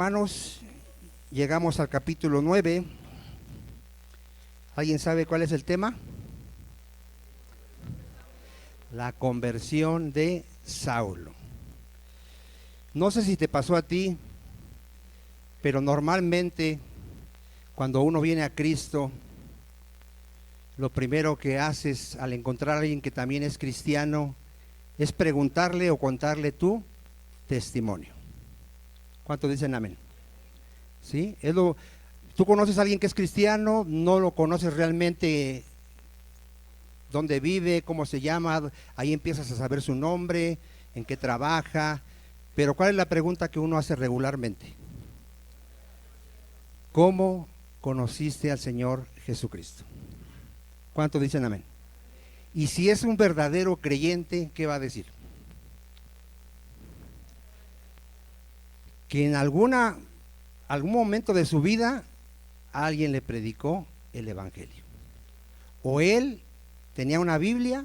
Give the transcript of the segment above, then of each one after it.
hermanos, llegamos al capítulo 9. ¿Alguien sabe cuál es el tema? La conversión de Saulo. No sé si te pasó a ti, pero normalmente cuando uno viene a Cristo, lo primero que haces al encontrar a alguien que también es cristiano es preguntarle o contarle tu testimonio. ¿Cuántos dicen amén? ¿Sí? Tú conoces a alguien que es cristiano, no lo conoces realmente dónde vive, cómo se llama, ahí empiezas a saber su nombre, en qué trabaja, pero ¿cuál es la pregunta que uno hace regularmente? ¿Cómo conociste al Señor Jesucristo? ¿Cuántos dicen amén? Y si es un verdadero creyente, ¿qué va a decir? Que en algún momento de su vida alguien le predicó el evangelio, o él tenía una Biblia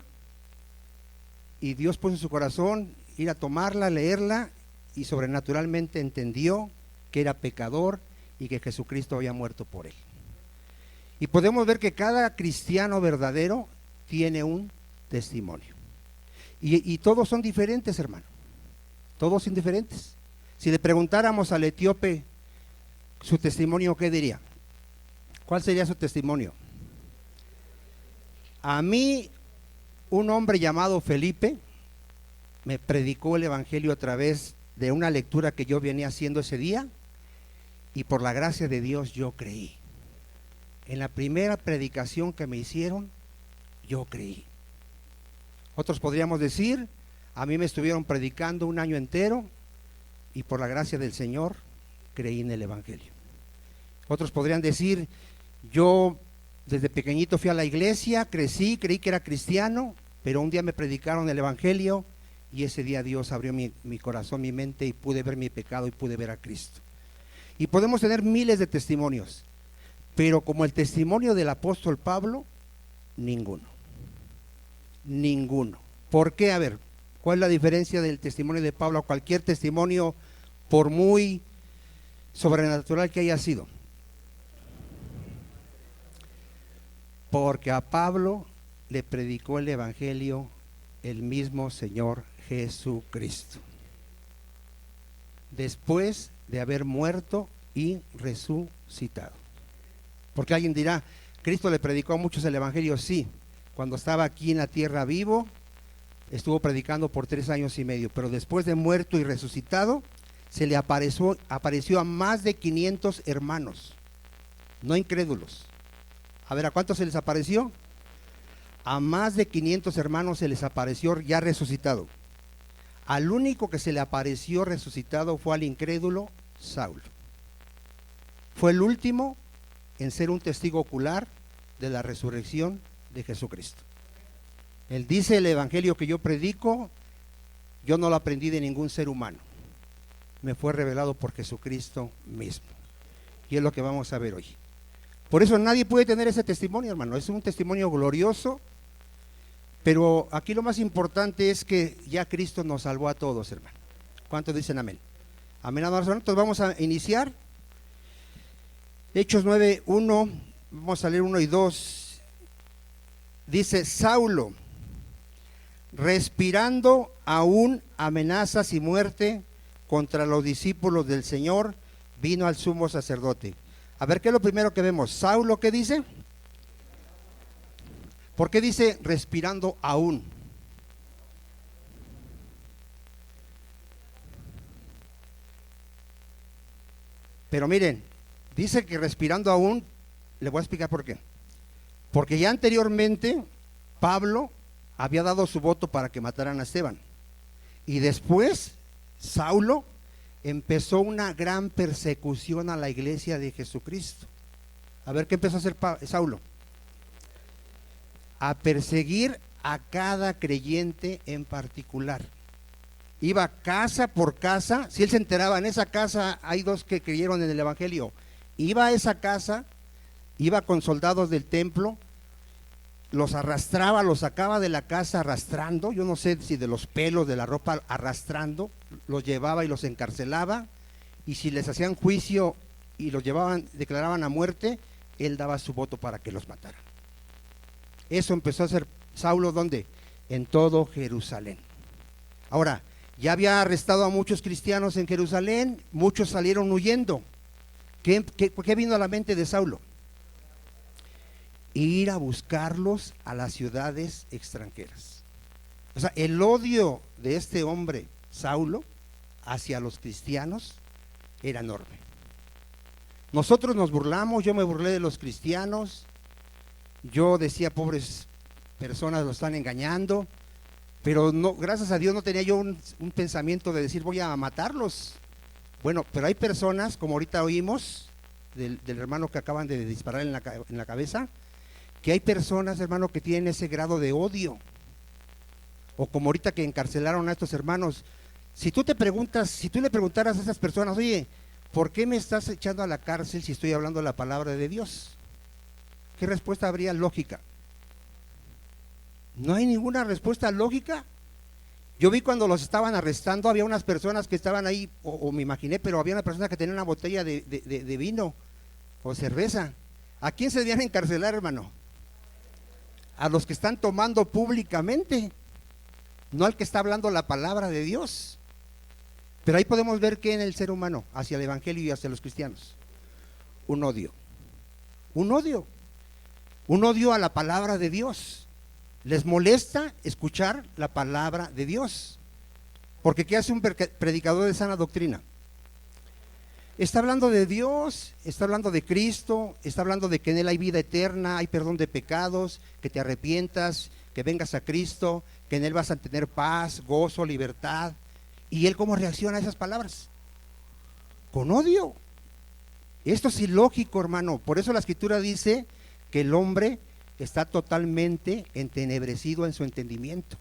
y Dios puso en su corazón ir a tomarla, leerla, y sobrenaturalmente entendió que era pecador y que Jesucristo había muerto por él. Y podemos ver que cada cristiano verdadero tiene un testimonio, y todos son diferentes, hermano, todos son diferentes. Si le preguntáramos al etíope su testimonio, ¿qué diría? ¿Cuál sería su testimonio? A mí, un hombre llamado Felipe me predicó el evangelio a través de una lectura que yo venía haciendo ese día, y por la gracia de Dios yo creí. En la primera predicación que me hicieron, yo creí. Otros podríamos decir, a mí me estuvieron predicando un año entero y por la gracia del Señor creí en el evangelio. Otros podrían decir, yo desde pequeñito fui a la iglesia, crecí, creí que era cristiano, pero un día me predicaron el evangelio y ese día Dios abrió mi corazón, mi mente, y pude ver mi pecado y pude ver a Cristo. Y podemos tener miles de testimonios, pero como el testimonio del apóstol Pablo, ninguno. ¿Por qué? A ver, ¿cuál es la diferencia del testimonio de Pablo a cualquier testimonio, por muy sobrenatural que haya sido? Porque a Pablo le predicó el evangelio el mismo Señor Jesucristo, después de haber muerto y resucitado. Porque alguien dirá, Cristo le predicó a muchos el evangelio. Sí, cuando estaba aquí en la tierra vivo, estuvo predicando por 3 años y medio, pero después de muerto y resucitado, se le apareció a más de 500 hermanos, no incrédulos. A ver, ¿a cuántos se les apareció? A más de 500 hermanos se les apareció ya resucitado. Al único que se le apareció resucitado fue al incrédulo Saulo. Fue el último en ser un testigo ocular de la resurrección de Jesucristo. Él dice, el evangelio que yo predico, yo no lo aprendí de ningún ser humano, me fue revelado por Jesucristo mismo. Y es lo que vamos a ver hoy. Por eso nadie puede tener ese testimonio, hermano. Es un testimonio glorioso, pero aquí lo más importante es que ya Cristo nos salvó a todos, hermano. ¿Cuántos dicen amén? Amén, hermanos. Entonces vamos a iniciar Hechos 9:1, vamos a leer 1 y 2. Dice, Saulo, respirando aún amenazas y muerte contra los discípulos del Señor, vino al sumo sacerdote. A ver, ¿qué es lo primero que vemos? Saulo, ¿qué dice? ¿Por qué dice respirando aún? Pero miren, dice que respirando aún, le voy a explicar por qué. Porque ya anteriormente Pablo había dado su voto para que mataran a Esteban. Y después Saulo empezó una gran persecución a la iglesia de Jesucristo. A ver, ¿qué empezó a hacer Saulo? A perseguir a cada creyente en particular. Iba casa por casa. Si él se enteraba, en esa casa hay 2 que creyeron en el evangelio, iba a esa casa, iba con soldados del templo, los arrastraba, los sacaba de la casa arrastrando, yo no sé si de los pelos, de la ropa, arrastrando, los llevaba y los encarcelaba, y si les hacían juicio y los llevaban, declaraban a muerte, él daba su voto para que los mataran. Eso empezó a hacer Saulo, ¿dónde? En todo Jerusalén. Ahora, ya había arrestado a muchos cristianos en Jerusalén, muchos salieron huyendo. ¿Qué vino a la mente de Saulo? Ir a buscarlos a las ciudades extranjeras. O sea, el odio de este hombre, Saulo, hacia los cristianos era enorme. Nosotros nos burlamos, yo me burlé de los cristianos, yo decía, pobres personas, lo están engañando, pero no, gracias a Dios no tenía yo un pensamiento de decir voy a matarlos. Bueno, pero hay personas, como ahorita oímos del hermano que acaban de disparar en la cabeza, que hay personas, hermano, que tienen ese grado de odio. O como ahorita que encarcelaron a estos hermanos, si tú le preguntaras a esas personas, oye, ¿por qué me estás echando a la cárcel si estoy hablando la palabra de Dios? ¿Qué respuesta habría lógica? No hay ninguna respuesta lógica. Yo vi cuando los estaban arrestando, había unas personas que estaban ahí, o me imaginé, pero había una persona que tenía una botella de vino o cerveza. ¿A quién se debían encarcelar, hermano? A los que están tomando públicamente, no al que está hablando la palabra de Dios. Pero ahí podemos ver que en el ser humano, hacia el evangelio y hacia los cristianos, un odio a la palabra de Dios. Les molesta escuchar la palabra de Dios, porque ¿qué hace un predicador de sana doctrina? Está hablando de Dios, está hablando de Cristo, está hablando de que en Él hay vida eterna, hay perdón de pecados, que te arrepientas, que vengas a Cristo, que en Él vas a tener paz, gozo, libertad. ¿Y Él cómo reacciona a esas palabras? Con odio. Esto es ilógico, hermano. Por eso la Escritura dice que el hombre está totalmente entenebrecido en su entendimiento.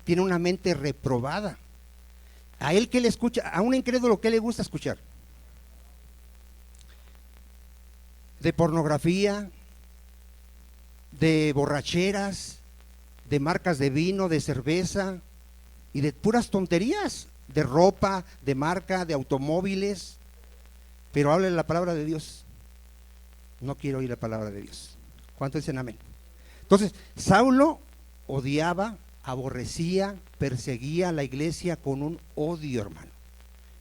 Tiene una mente reprobada. A él que le escucha, a un incrédulo, ¿qué le gusta escuchar? De pornografía, de borracheras, de marcas de vino, de cerveza y de puras tonterías, de ropa, de marca, de automóviles. Pero hable la palabra de Dios. No quiero oír la palabra de Dios. ¿Cuántos dicen amén? Entonces, Saulo odiaba, aborrecía, perseguía a la iglesia con un odio, hermano.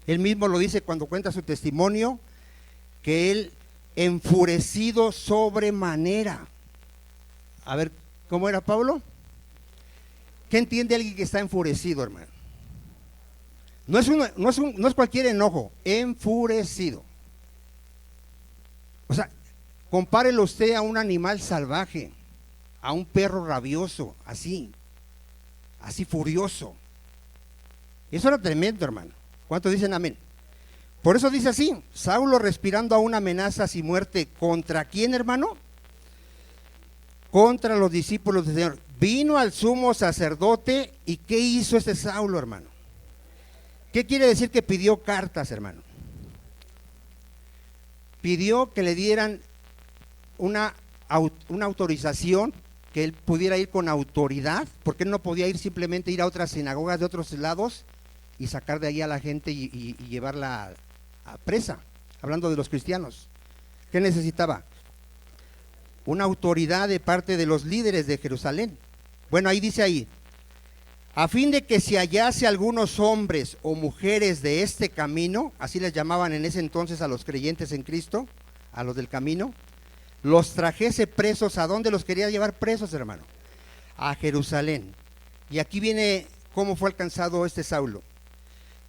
Él mismo lo dice cuando cuenta su testimonio, que él enfurecido sobremanera. A ver, ¿cómo era Pablo? ¿Qué entiende alguien que está enfurecido, hermano? No es cualquier enojo, enfurecido. O sea, compárelo usted a un animal salvaje, a un perro rabioso, así furioso. Eso era tremendo, hermano. ¿Cuántos dicen amén? Por eso dice así, Saulo respirando aún amenazas y muerte, ¿contra quién, hermano? Contra los discípulos del Señor. Vino al sumo sacerdote, ¿y qué hizo este Saulo, hermano? ¿Qué quiere decir que pidió cartas, hermano? Pidió que le dieran una autorización, que él pudiera ir con autoridad, porque él no podía ir a otras sinagogas de otros lados y sacar de ahí a la gente y llevarla a presa, hablando de los cristianos. ¿Qué necesitaba? Una autoridad de parte de los líderes de Jerusalén. Bueno, ahí dice ahí, a fin de que si hallase algunos hombres o mujeres de este camino, así les llamaban en ese entonces a los creyentes en Cristo, a los del camino, los trajese presos. ¿A dónde los quería llevar presos, hermano? A Jerusalén. Y aquí viene cómo fue alcanzado este Saulo.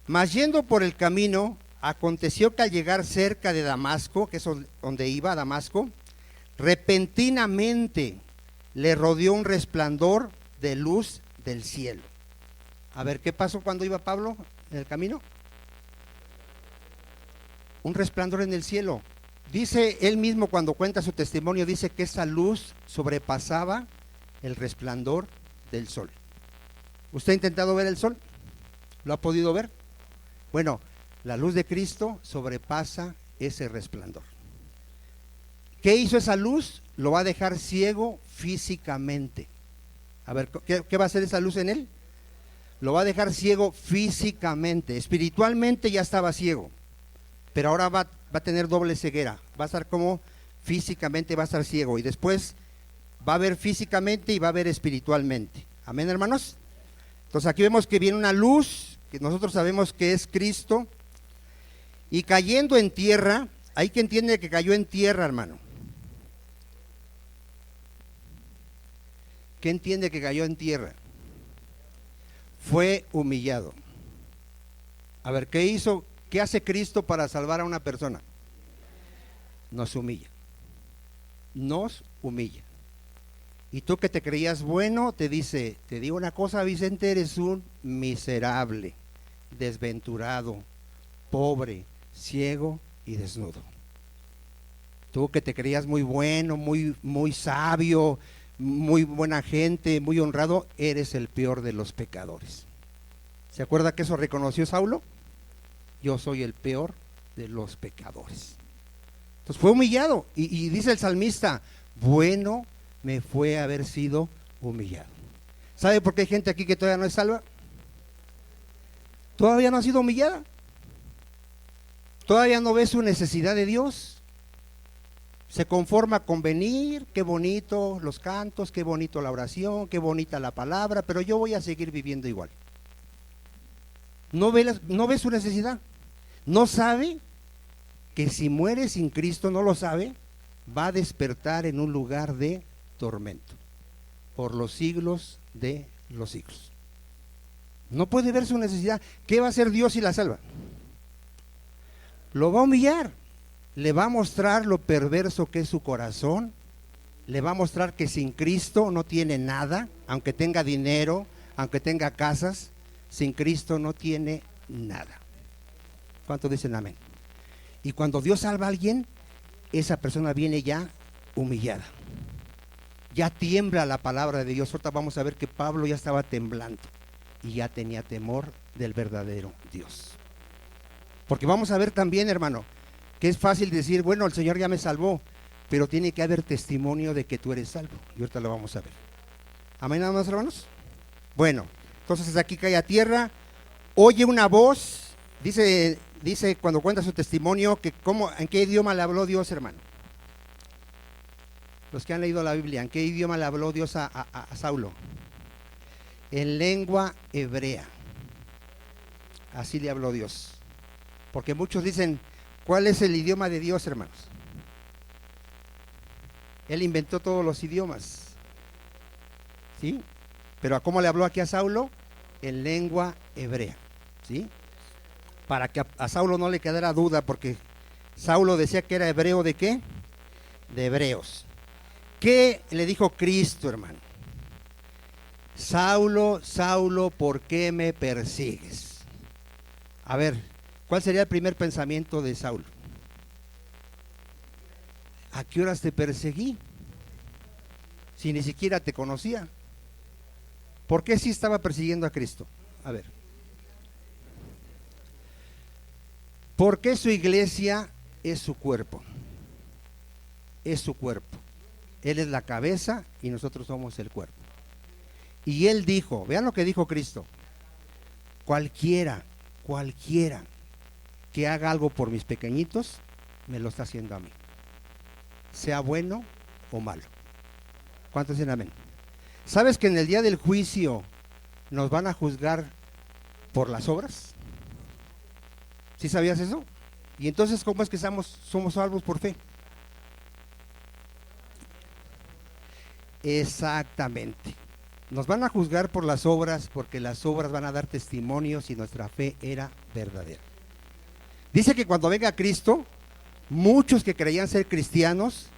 Mas yendo por el camino, aconteció que al llegar cerca de Damasco, que es donde iba, Damasco, repentinamente le rodeó un resplandor de luz del cielo. A ver, ¿qué pasó cuando iba Pablo en el camino? Un resplandor en el cielo. Dice él mismo cuando cuenta su testimonio, dice que esa luz sobrepasaba el resplandor del sol. ¿Usted ha intentado ver el sol? ¿Lo ha podido ver? Bueno, la luz de Cristo sobrepasa ese resplandor. ¿Qué hizo esa luz? Lo va a dejar ciego físicamente. A ver, ¿qué va a hacer esa luz en él? Lo va a dejar ciego físicamente. Espiritualmente ya estaba ciego, pero ahora va a tener doble ceguera, va a estar como físicamente, va a estar ciego, y después va a ver físicamente y va a ver espiritualmente. Amén, hermanos. Entonces aquí vemos que viene una luz, que nosotros sabemos que es Cristo, y cayendo en tierra, hay que entiende que cayó en tierra, hermano. ¿Qué entiende que cayó en tierra? Fue humillado. A ver, ¿qué hizo? ¿Qué hace Cristo para salvar a una persona? Nos humilla. Nos humilla. Y tú que te creías bueno, te dice, te digo una cosa, Vicente, eres un miserable, desventurado, pobre, ciego y desnudo. Tú que te creías muy bueno, muy sabio, muy buena gente, muy honrado, eres el peor de los pecadores. ¿Se acuerda que eso reconoció Saulo? Yo soy el peor de los pecadores. Entonces fue humillado y dice el salmista, bueno me fue haber sido humillado. ¿Sabe por qué hay gente aquí que todavía no es salva? Todavía no ha sido humillada. Todavía no ve su necesidad de Dios. Se conforma con venir, qué bonito los cantos, qué bonito la oración, qué bonita la palabra, pero yo voy a seguir viviendo igual. No ve su necesidad. No sabe que si muere sin Cristo, no lo sabe, va a despertar en un lugar de tormento por los siglos de los siglos. No puede ver su necesidad. ¿Qué va a hacer Dios si la salva? Lo va a humillar. Le va a mostrar lo perverso que es su corazón, le va a mostrar que sin Cristo no tiene nada, aunque tenga dinero, aunque tenga casas, sin Cristo no tiene nada. ¿Cuántos dicen amén? Y cuando Dios salva a alguien, esa persona viene ya humillada, ya tiembla la palabra de Dios. Ahorita vamos a ver que Pablo ya estaba temblando y ya tenía temor del verdadero Dios. Porque vamos a ver también, hermano, que es fácil decir, bueno, el Señor ya me salvó, pero tiene que haber testimonio de que tú eres salvo. Y ahorita lo vamos a ver. ¿Amén, nada más, hermanos? Bueno, entonces aquí cae a tierra, oye una voz, dice cuando cuenta su testimonio, que ¿en qué idioma le habló Dios, hermano? Los que han leído la Biblia, ¿en qué idioma le habló Dios a Saulo? En lengua hebrea. Así le habló Dios. Porque muchos dicen, ¿cuál es el idioma de Dios, hermanos? Él inventó todos los idiomas, ¿sí? Pero ¿cómo le habló aquí a Saulo? En lengua hebrea, ¿sí? Para que a Saulo no le quedara duda, porque Saulo decía que era hebreo ¿de qué? De hebreos. ¿Qué le dijo Cristo, hermano? Saulo, Saulo, ¿por qué me persigues? A ver, ¿cuál sería el primer pensamiento de Saulo? ¿A qué horas te perseguí? Si ni siquiera te conocía. ¿Por qué sí estaba persiguiendo a Cristo? A ver. Porque su iglesia es su cuerpo. Es su cuerpo. Él es la cabeza y nosotros somos el cuerpo. Y él dijo, vean lo que dijo Cristo, cualquiera que haga algo por mis pequeñitos, me lo está haciendo a mí, sea bueno o malo. ¿Cuántos dicen amén? ¿Sabes que en el día del juicio nos van a juzgar por las obras? ¿Sí sabías eso? Y entonces, ¿cómo es que somos salvos por fe? Exactamente. Nos van a juzgar por las obras, porque las obras van a dar testimonio si nuestra fe era verdadera. Dice que cuando venga Cristo, muchos que creían ser cristianos,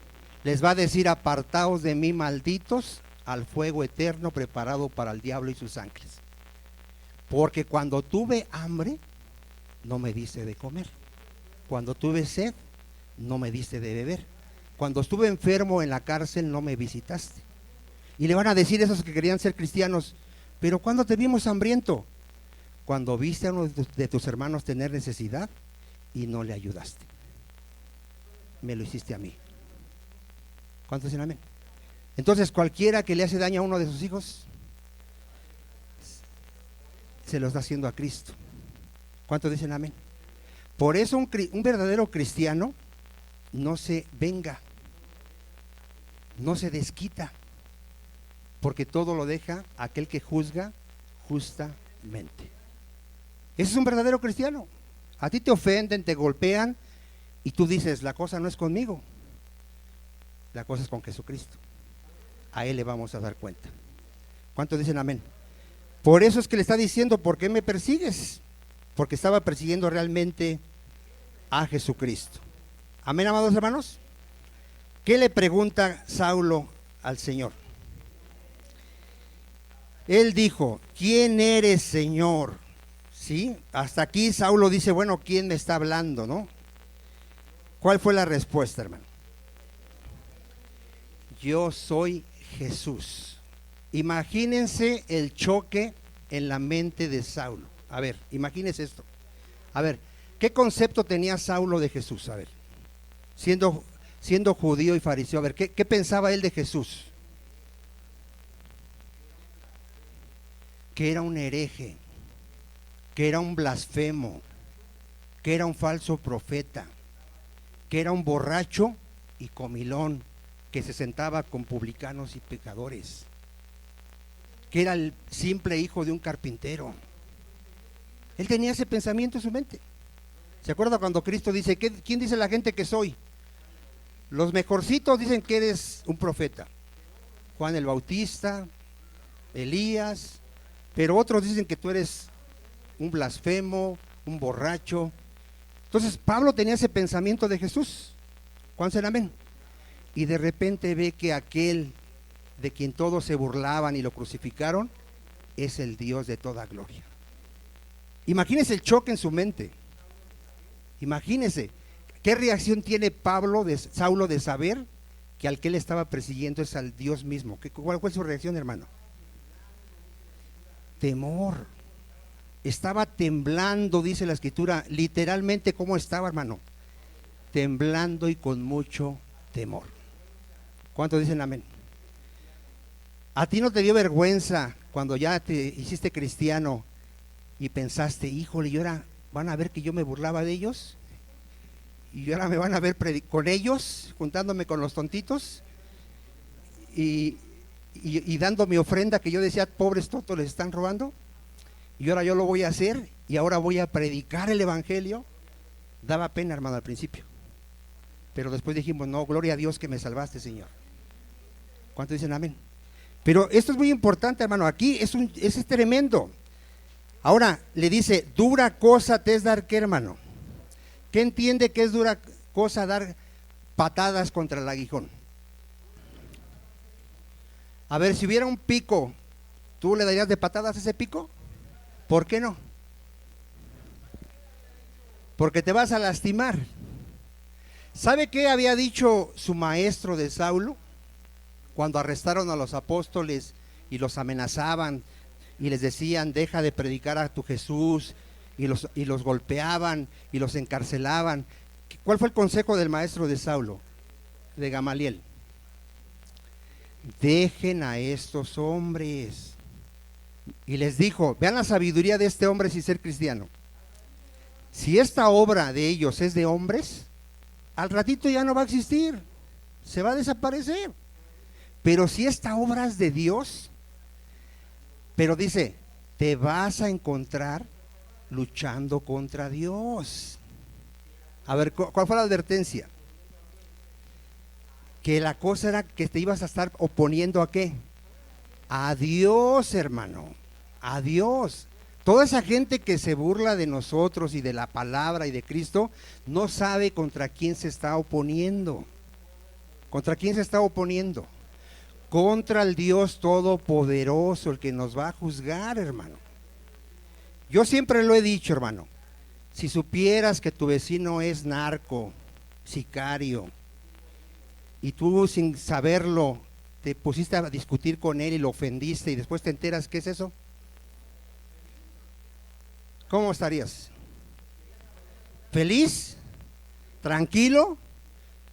les va a decir, apartaos de mí, malditos, al fuego eterno preparado para el diablo y sus ángeles. Porque cuando tuve hambre, no me diste de comer. Cuando tuve sed, no me diste de beber. Cuando estuve enfermo en la cárcel, no me visitaste. Y le van a decir esos que querían ser cristianos, pero ¿cuándo te vimos hambriento? Cuando viste a uno de tus hermanos tener necesidad y no le ayudaste. Me lo hiciste a mí. ¿Cuántos dicen amén? Entonces, cualquiera que le hace daño a uno de sus hijos, se lo está haciendo a Cristo. ¿Cuántos dicen amén? Por eso un verdadero cristiano no se venga, no se desquita, porque todo lo deja aquel que juzga justamente. Ese es un verdadero cristiano. A ti te ofenden, te golpean y tú dices, la cosa no es conmigo, la cosa es con Jesucristo. A Él le vamos a dar cuenta. ¿Cuántos dicen amén? Por eso es que le está diciendo, ¿por qué me persigues? Porque estaba persiguiendo realmente a Jesucristo. Amén, amados hermanos. ¿Qué le pregunta Saulo al Señor? Él dijo, ¿quién eres, Señor? ¿Sí? Hasta aquí Saulo dice, bueno, ¿quién me está hablando, no? ¿Cuál fue la respuesta, hermano? Yo soy Jesús. Imagínense el choque en la mente de Saulo. A ver, imagínense esto. A ver, ¿qué concepto tenía Saulo de Jesús? A ver, siendo judío y fariseo, a ver, ¿qué pensaba él de Jesús? Que era un hereje, que era un blasfemo, que era un falso profeta, que era un borracho y comilón, que se sentaba con publicanos y pecadores, que era el simple hijo de un carpintero. Él tenía ese pensamiento en su mente. ¿Se acuerda cuando Cristo dice, ¿quién dice la gente que soy? Los mejorcitos dicen que eres un profeta, Juan el Bautista, Elías, pero otros dicen que tú eres un blasfemo, un borracho. Entonces Pablo tenía ese pensamiento de Jesús. ¿Cuántos serán amén? Y de repente ve que aquel de quien todos se burlaban y lo crucificaron es el Dios de toda gloria. Imagínese el choque en su mente. Imagínese qué reacción tiene Saulo de saber que al que él estaba persiguiendo es al Dios mismo. ¿Cuál fue su reacción, hermano? Temor. Estaba temblando, dice la escritura, literalmente. ¿Cómo estaba, hermano? Temblando y con mucho temor. ¿Cuántos dicen amén? ¿A ti no te dio vergüenza cuando ya te hiciste cristiano y pensaste, híjole, y ahora van a ver que yo me burlaba de ellos? Y ahora me van a ver con ellos, juntándome con los tontitos y dando mi ofrenda que yo decía, pobres tontos, les están robando. Y ahora yo lo voy a hacer y ahora voy a predicar el evangelio. Daba pena, hermano, al principio. Pero después dijimos, no, gloria a Dios que me salvaste, Señor. ¿Cuántos dicen amén? Pero esto es muy importante, hermano. Aquí es tremendo. Ahora le dice, dura cosa te es dar, ¿qué, hermano? ¿Qué entiende que es dura cosa dar patadas contra el aguijón? A ver, si hubiera un pico, ¿tú le darías de patadas a ese pico? ¿Por qué no? Porque te vas a lastimar. ¿Sabe qué había dicho su maestro de Saulo? Cuando arrestaron a los apóstoles y los amenazaban y les decían, deja de predicar a tu Jesús, y los golpeaban y los encarcelaban. ¿Cuál fue el consejo del maestro de Saulo? De Gamaliel. Dejen a estos hombres. Y les dijo, vean la sabiduría de este hombre sin ser cristiano. Si esta obra de ellos es de hombres, al ratito ya no va a existir, se va a desaparecer. Pero si esta obra es de Dios, pero dice, te vas a encontrar luchando contra Dios. A ver, ¿cuál fue la advertencia? Que la cosa era que te ibas a estar oponiendo ¿a qué? A Dios, hermano, a Dios. Toda esa gente que se burla de nosotros y de la palabra y de Cristo, no sabe contra quién se está oponiendo. ¿Contra quién se está oponiendo? Contra el Dios Todopoderoso, el que nos va a juzgar, hermano. Yo siempre lo he dicho, hermano, si supieras que tu vecino es narco, sicario, y tú sin saberlo te pusiste a discutir con él y lo ofendiste y después te enteras, ¿qué es eso? ¿Cómo estarías? ¿Feliz? ¿Tranquilo?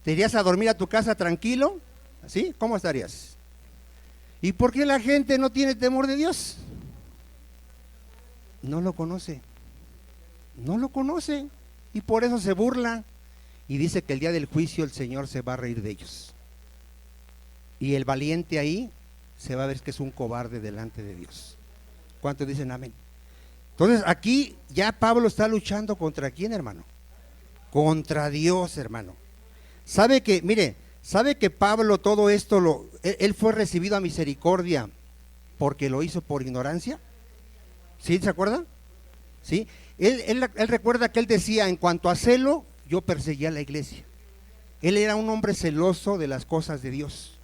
¿Te irías a dormir a tu casa tranquilo? ¿Así? ¿Cómo estarías? ¿Y por qué la gente no tiene temor de Dios? No lo conoce. No lo conoce. y por eso se burlan. Y dice que el día del juicio el Señor se va a reír de ellos. Y el valiente ahí se va a ver que es un cobarde delante de Dios. ¿Cuántos dicen amén? Entonces aquí ya Pablo está luchando contra quién, hermano. Contra Dios, hermano. Sabe que Pablo todo esto él fue recibido a misericordia porque lo hizo por ignorancia. ¿Sí? ¿Se acuerdan? ¿Sí? Él recuerda que él decía, en cuanto a celo, yo perseguía a la iglesia. Él era un hombre celoso de las cosas de Dios.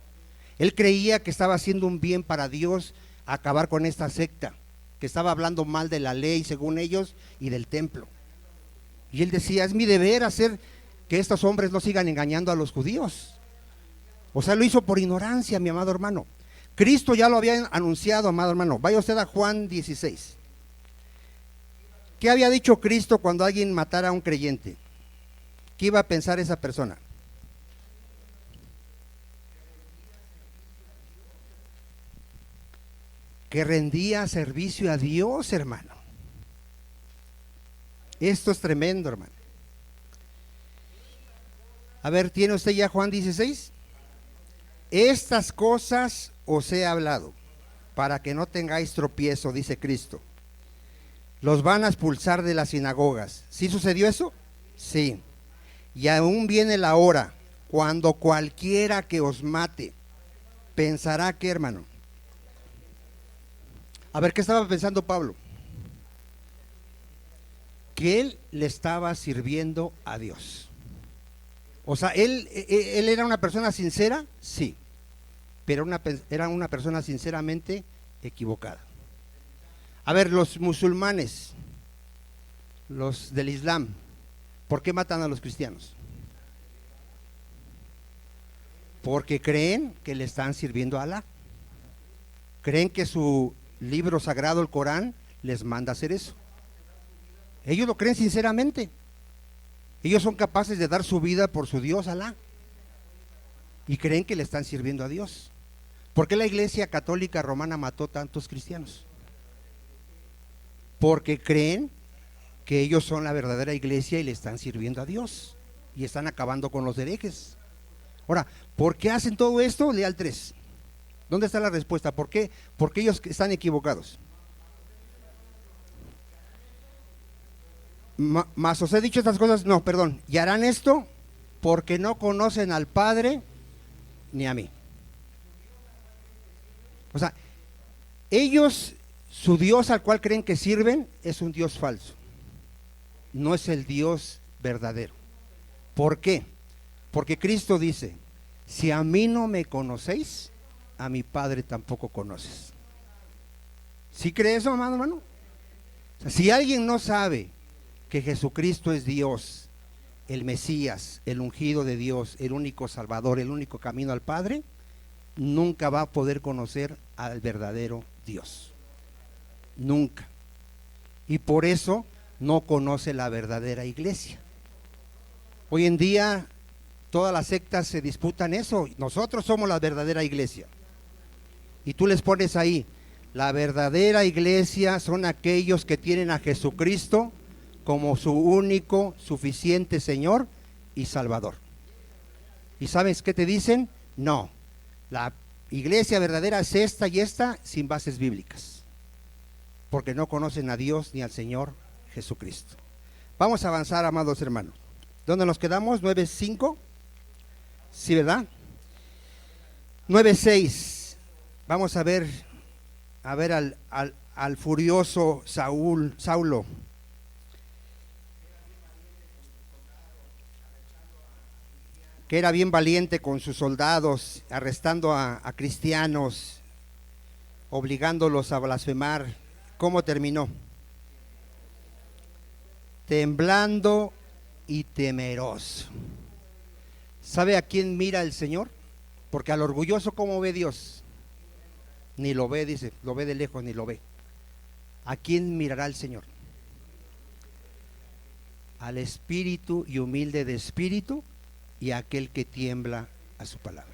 Él creía que estaba haciendo un bien para Dios acabar con esta secta, que estaba hablando mal de la ley según ellos y del templo. Y él decía, es mi deber hacer que estos hombres no sigan engañando a los judíos. O sea, lo hizo por ignorancia, mi amado hermano. Cristo ya lo había anunciado, amado hermano. Vaya usted a Juan 16. ¿Qué había dicho Cristo cuando alguien matara a un creyente? ¿Qué iba a pensar esa persona? Que rendía servicio a Dios, hermano. Esto es tremendo, hermano. A ver, ¿tiene usted ya Juan 16? Estas cosas os he hablado, para que no tengáis tropiezo, dice Cristo. Los van a expulsar de las sinagogas. ¿Sí sucedió eso? Sí. Y aún viene la hora, cuando cualquiera que os mate, pensará que, hermano. A ver, ¿qué estaba pensando Pablo? Que él le estaba sirviendo a Dios. O sea, él era una persona sincera, sí, pero era una persona sinceramente equivocada. A ver, los musulmanes, los del Islam, ¿por qué matan a los cristianos? Porque creen que le están sirviendo a Alá. Creen que su libro sagrado, el Corán, les manda hacer eso. Ellos lo creen sinceramente. Ellos son capaces de dar su vida por su Dios, Alá. Y creen que le están sirviendo a Dios. ¿Por qué la Iglesia Católica Romana mató tantos cristianos? Porque creen que ellos son la verdadera iglesia y le están sirviendo a Dios. Y están acabando con los herejes. Ahora, ¿por qué hacen todo esto? Lea el 3. ¿Dónde está la respuesta? ¿Por qué? Porque ellos están equivocados. Mas os he dicho estas cosas, no, perdón, y harán esto porque no conocen al Padre ni a mí. O sea, ellos, su Dios al cual creen que sirven es un Dios falso, no es el Dios verdadero. ¿Por qué? Porque Cristo dice, si a mí no me conocéis, a mi Padre tampoco conoces. ¿Sí cree eso, amado hermano? O sea, si alguien no sabe que Jesucristo es Dios, el Mesías, el ungido de Dios, el único Salvador, el único camino al Padre, nunca va a poder conocer al verdadero Dios. Nunca. Y por eso no conoce la verdadera iglesia. Hoy en día todas las sectas se disputan eso. Nosotros somos la verdadera iglesia. Y tú les pones ahí, la verdadera iglesia son aquellos que tienen a Jesucristo como su único, suficiente Señor y Salvador. ¿Y sabes qué te dicen? No, la iglesia verdadera es esta y esta sin bases bíblicas, porque no conocen a Dios ni al Señor Jesucristo. Vamos a avanzar, amados hermanos. ¿Dónde nos quedamos? 9:5. Sí, ¿verdad? 9:6. Vamos a ver al furioso Saulo. Que era bien valiente con sus soldados, arrestando a cristianos, obligándolos a blasfemar. ¿Cómo terminó? Temblando y temeroso. ¿Sabe a quién mira el Señor? Porque al orgulloso, ¿cómo ve Dios? Ni lo ve, dice, lo ve de lejos, ni lo ve. ¿A quién mirará el Señor? Al espíritu y humilde de espíritu, y a aquel que tiembla a su palabra.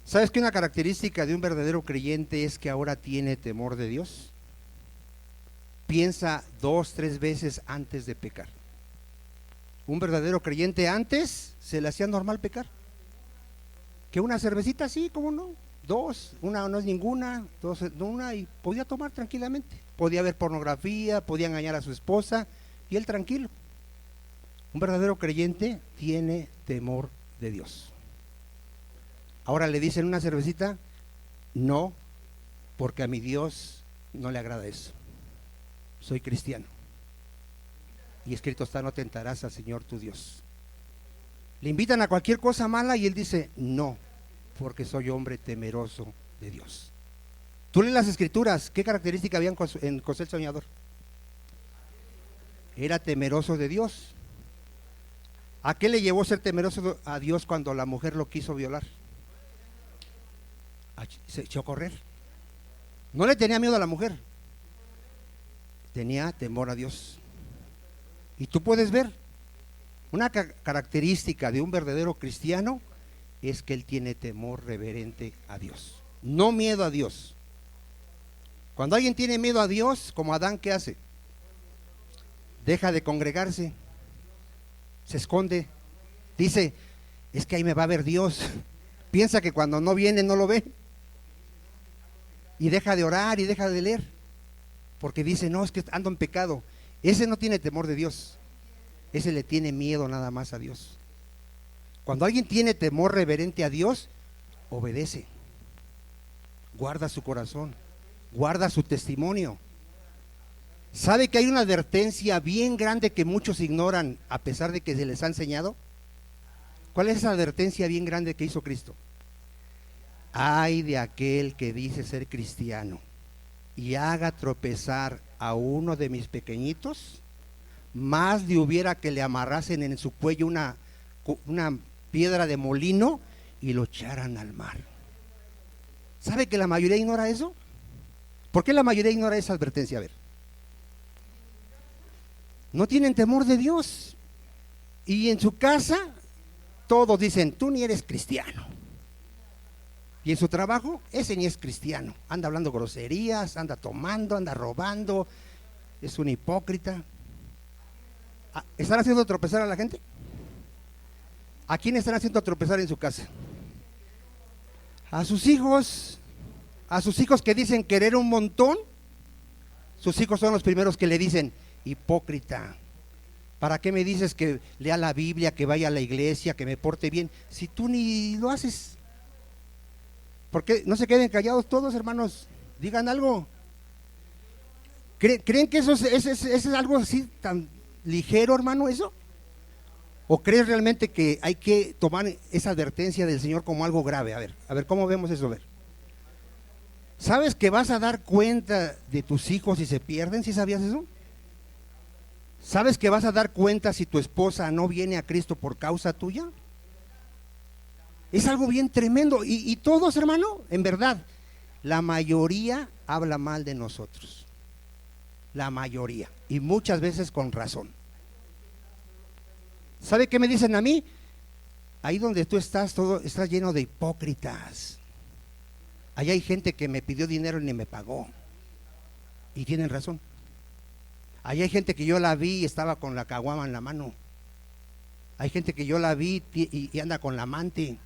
¿Sabes que una característica de un verdadero creyente es que ahora tiene temor de Dios? piensa 2, 3 veces antes de pecar. Un verdadero creyente antes se le hacía normal pecar. Que una cervecita, sí, ¿cómo no? 2, una no es ninguna, 2 una, y podía tomar tranquilamente. Podía ver pornografía, podía engañar a su esposa y él tranquilo. Un verdadero creyente tiene temor de Dios. Ahora le dicen una cervecita, no, porque a mi Dios no le agrada eso. Soy cristiano. Y escrito está, no tentarás al Señor tu Dios. Le invitan a cualquier cosa mala y él dice, no, porque soy hombre temeroso de Dios. Tú lees las escrituras, ¿qué característica había en José el soñador? Era temeroso de Dios. ¿A qué le llevó ser temeroso a Dios cuando la mujer lo quiso violar? Se echó a correr. No le tenía miedo a la mujer, tenía temor a Dios. Y tú puedes ver, una característica de un verdadero cristiano es que él tiene temor reverente a Dios, no miedo a Dios. Cuando alguien tiene miedo a Dios, como Adán, ¿qué hace? Deja de congregarse, se esconde, dice, es que ahí me va a ver Dios. Piensa que cuando no viene no lo ve, y deja de orar y deja de leer, porque dice, no, es que ando en pecado. Ese no tiene temor de Dios, ese le tiene miedo nada más a Dios. Cuando alguien tiene temor reverente a Dios, obedece, guarda su corazón, guarda su testimonio. ¿Sabe que hay una advertencia bien grande que muchos ignoran a pesar de que se les ha enseñado? ¿Cuál es esa advertencia bien grande que hizo Cristo? Ay de aquel que dice ser cristiano y haga tropezar a uno de mis pequeñitos, más le hubiera que le amarrasen en su cuello una piedra de molino y lo echaran al mar. ¿Sabe que la mayoría ignora eso? ¿Por qué la mayoría ignora esa advertencia? A ver, no tienen temor de Dios, y en su casa todos dicen, tú ni eres cristiano. Y en su trabajo, ese ni es cristiano, anda hablando groserías, anda tomando, anda robando, es un hipócrita. ¿Están haciendo tropezar a la gente? ¿A quién están haciendo tropezar en su casa? A sus hijos que dicen querer un montón. Sus hijos son los primeros que le dicen, hipócrita, ¿para qué me dices que lea la Biblia, que vaya a la iglesia, que me porte bien, si tú ni lo haces? ¿Por qué no se queden callados todos, hermanos? Digan algo. ¿Creen que eso es algo así tan ligero, hermano, eso? ¿O crees realmente que hay que tomar esa advertencia del Señor como algo grave? A ver, ¿cómo vemos eso? A ver. ¿Sabes que vas a dar cuenta de tus hijos si se pierden? ¿Sí sabías eso? ¿Sabes que vas a dar cuenta si tu esposa no viene a Cristo por causa tuya? Es algo bien tremendo. Y todos, hermano, en verdad, la mayoría habla mal de nosotros. La mayoría. Y muchas veces con razón. ¿Sabe qué me dicen a mí? Ahí donde tú estás, todo está lleno de hipócritas. Allá hay gente que me pidió dinero y ni me pagó. Y tienen razón. Allá hay gente que yo la vi y estaba con la caguama en la mano. Hay gente que yo la vi y anda con la amante.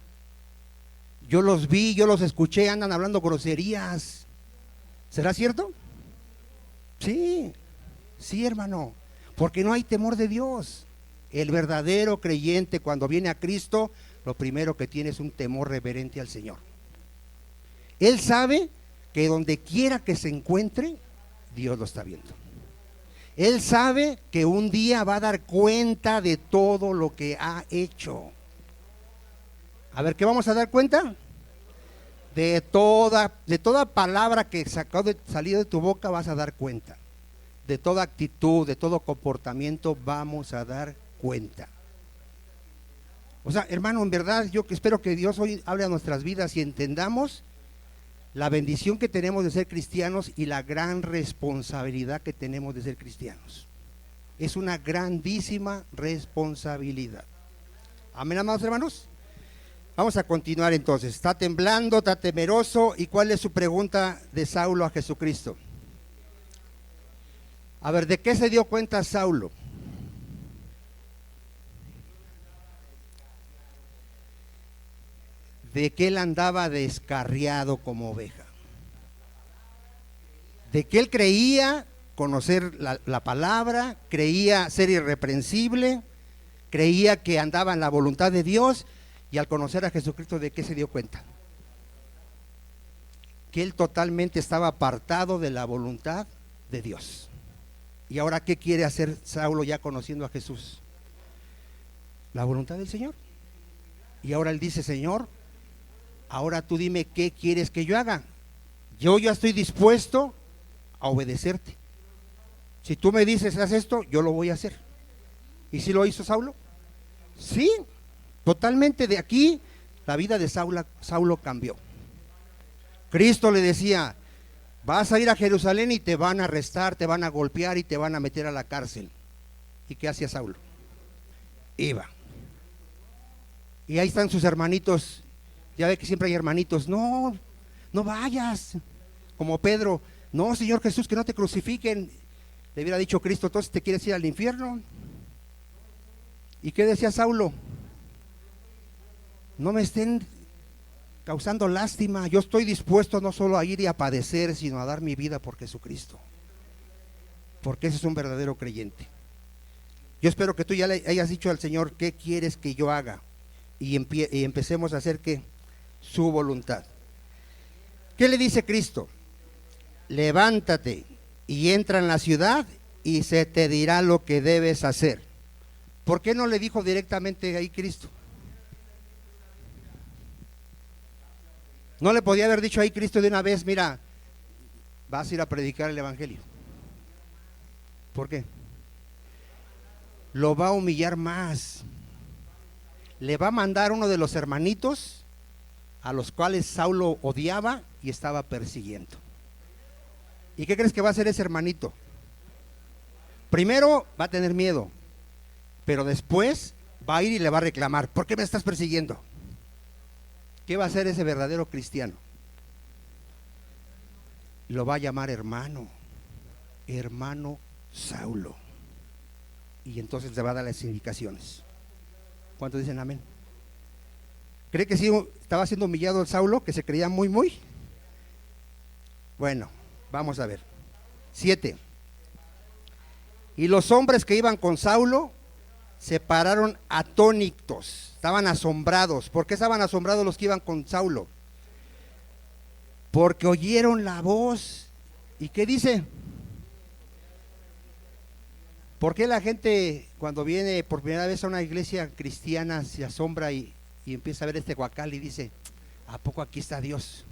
Yo los vi, yo los escuché, andan hablando groserías. ¿Será cierto? Sí, sí, hermano, porque no hay temor de Dios. El verdadero creyente, cuando viene a Cristo, lo primero que tiene es un temor reverente al Señor. Él sabe que donde quiera que se encuentre, Dios lo está viendo. Él sabe que un día va a dar cuenta de todo lo que ha hecho. A ver, ¿qué vamos a dar cuenta? De toda palabra que salió de tu boca vas a dar cuenta. De toda actitud, de todo comportamiento vamos a dar cuenta. O sea, hermano, en verdad yo espero que Dios hoy hable a nuestras vidas y entendamos la bendición que tenemos de ser cristianos y la gran responsabilidad que tenemos de ser cristianos. Es una grandísima responsabilidad. Amén, amados hermanos. Vamos a continuar entonces. Está temblando, está temeroso. ¿Y cuál es su pregunta de Saulo a Jesucristo? A ver, ¿de qué se dio cuenta Saulo? De que él andaba descarriado como oveja. De que él creía conocer la palabra, creía ser irreprensible, creía que andaba en la voluntad de Dios, y al conocer a Jesucristo, ¿de qué se dio cuenta? Que él totalmente estaba apartado de la voluntad de Dios. ¿Y ahora qué quiere hacer Saulo ya conociendo a Jesús? La voluntad del Señor. Y ahora él dice: Señor, ahora tú dime qué quieres que yo haga. Yo ya estoy dispuesto a obedecerte. Si tú me dices haz esto, yo lo voy a hacer. ¿Y si lo hizo Saulo? Sí, totalmente. De aquí la vida de Saulo cambió. Cristo le decía: vas a ir a Jerusalén y te van a arrestar, te van a golpear y te van a meter a la cárcel. ¿Y qué hacía Saulo? Iba. Y ahí están sus hermanitos. Ya ve que siempre hay hermanitos: no, no vayas. Como Pedro: no, Señor Jesús, que no te crucifiquen. Le hubiera dicho Cristo: entonces te quieres ir al infierno. ¿Y qué decía Saulo? No me estén causando lástima, yo estoy dispuesto no solo a ir y a padecer, sino a dar mi vida por Jesucristo, porque ese es un verdadero creyente. Yo espero que tú ya le hayas dicho al Señor qué quieres que yo haga, y empecemos a hacer que su voluntad. ¿Qué le dice Cristo? Levántate y entra en la ciudad y se te dirá lo que debes hacer. ¿Por qué no le dijo directamente ahí Cristo? No le podía haber dicho ahí Cristo de una vez: mira, vas a ir a predicar el evangelio. ¿Por qué? Lo va a humillar más. Le va a mandar uno de los hermanitos a los cuales Saulo odiaba y estaba persiguiendo. ¿Y qué crees que va a hacer ese hermanito? Primero va a tener miedo, pero después va a ir y le va a reclamar: ¿por qué me estás persiguiendo? ¿Qué va a hacer ese verdadero cristiano? Lo va a llamar hermano, hermano Saulo. Y entonces le va a dar las indicaciones. ¿Cuántos dicen amén? ¿Cree que sí estaba siendo humillado el Saulo, que se creía muy? Bueno, vamos a ver. 7. Y los hombres que iban con Saulo se pararon atónitos, estaban asombrados. ¿Por qué estaban asombrados los que iban con Saulo? Porque oyeron la voz. ¿Y qué dice? ¿Por qué la gente cuando viene por primera vez a una iglesia cristiana se asombra y empieza a ver este guacal y dice: ¿a poco aquí está Dios?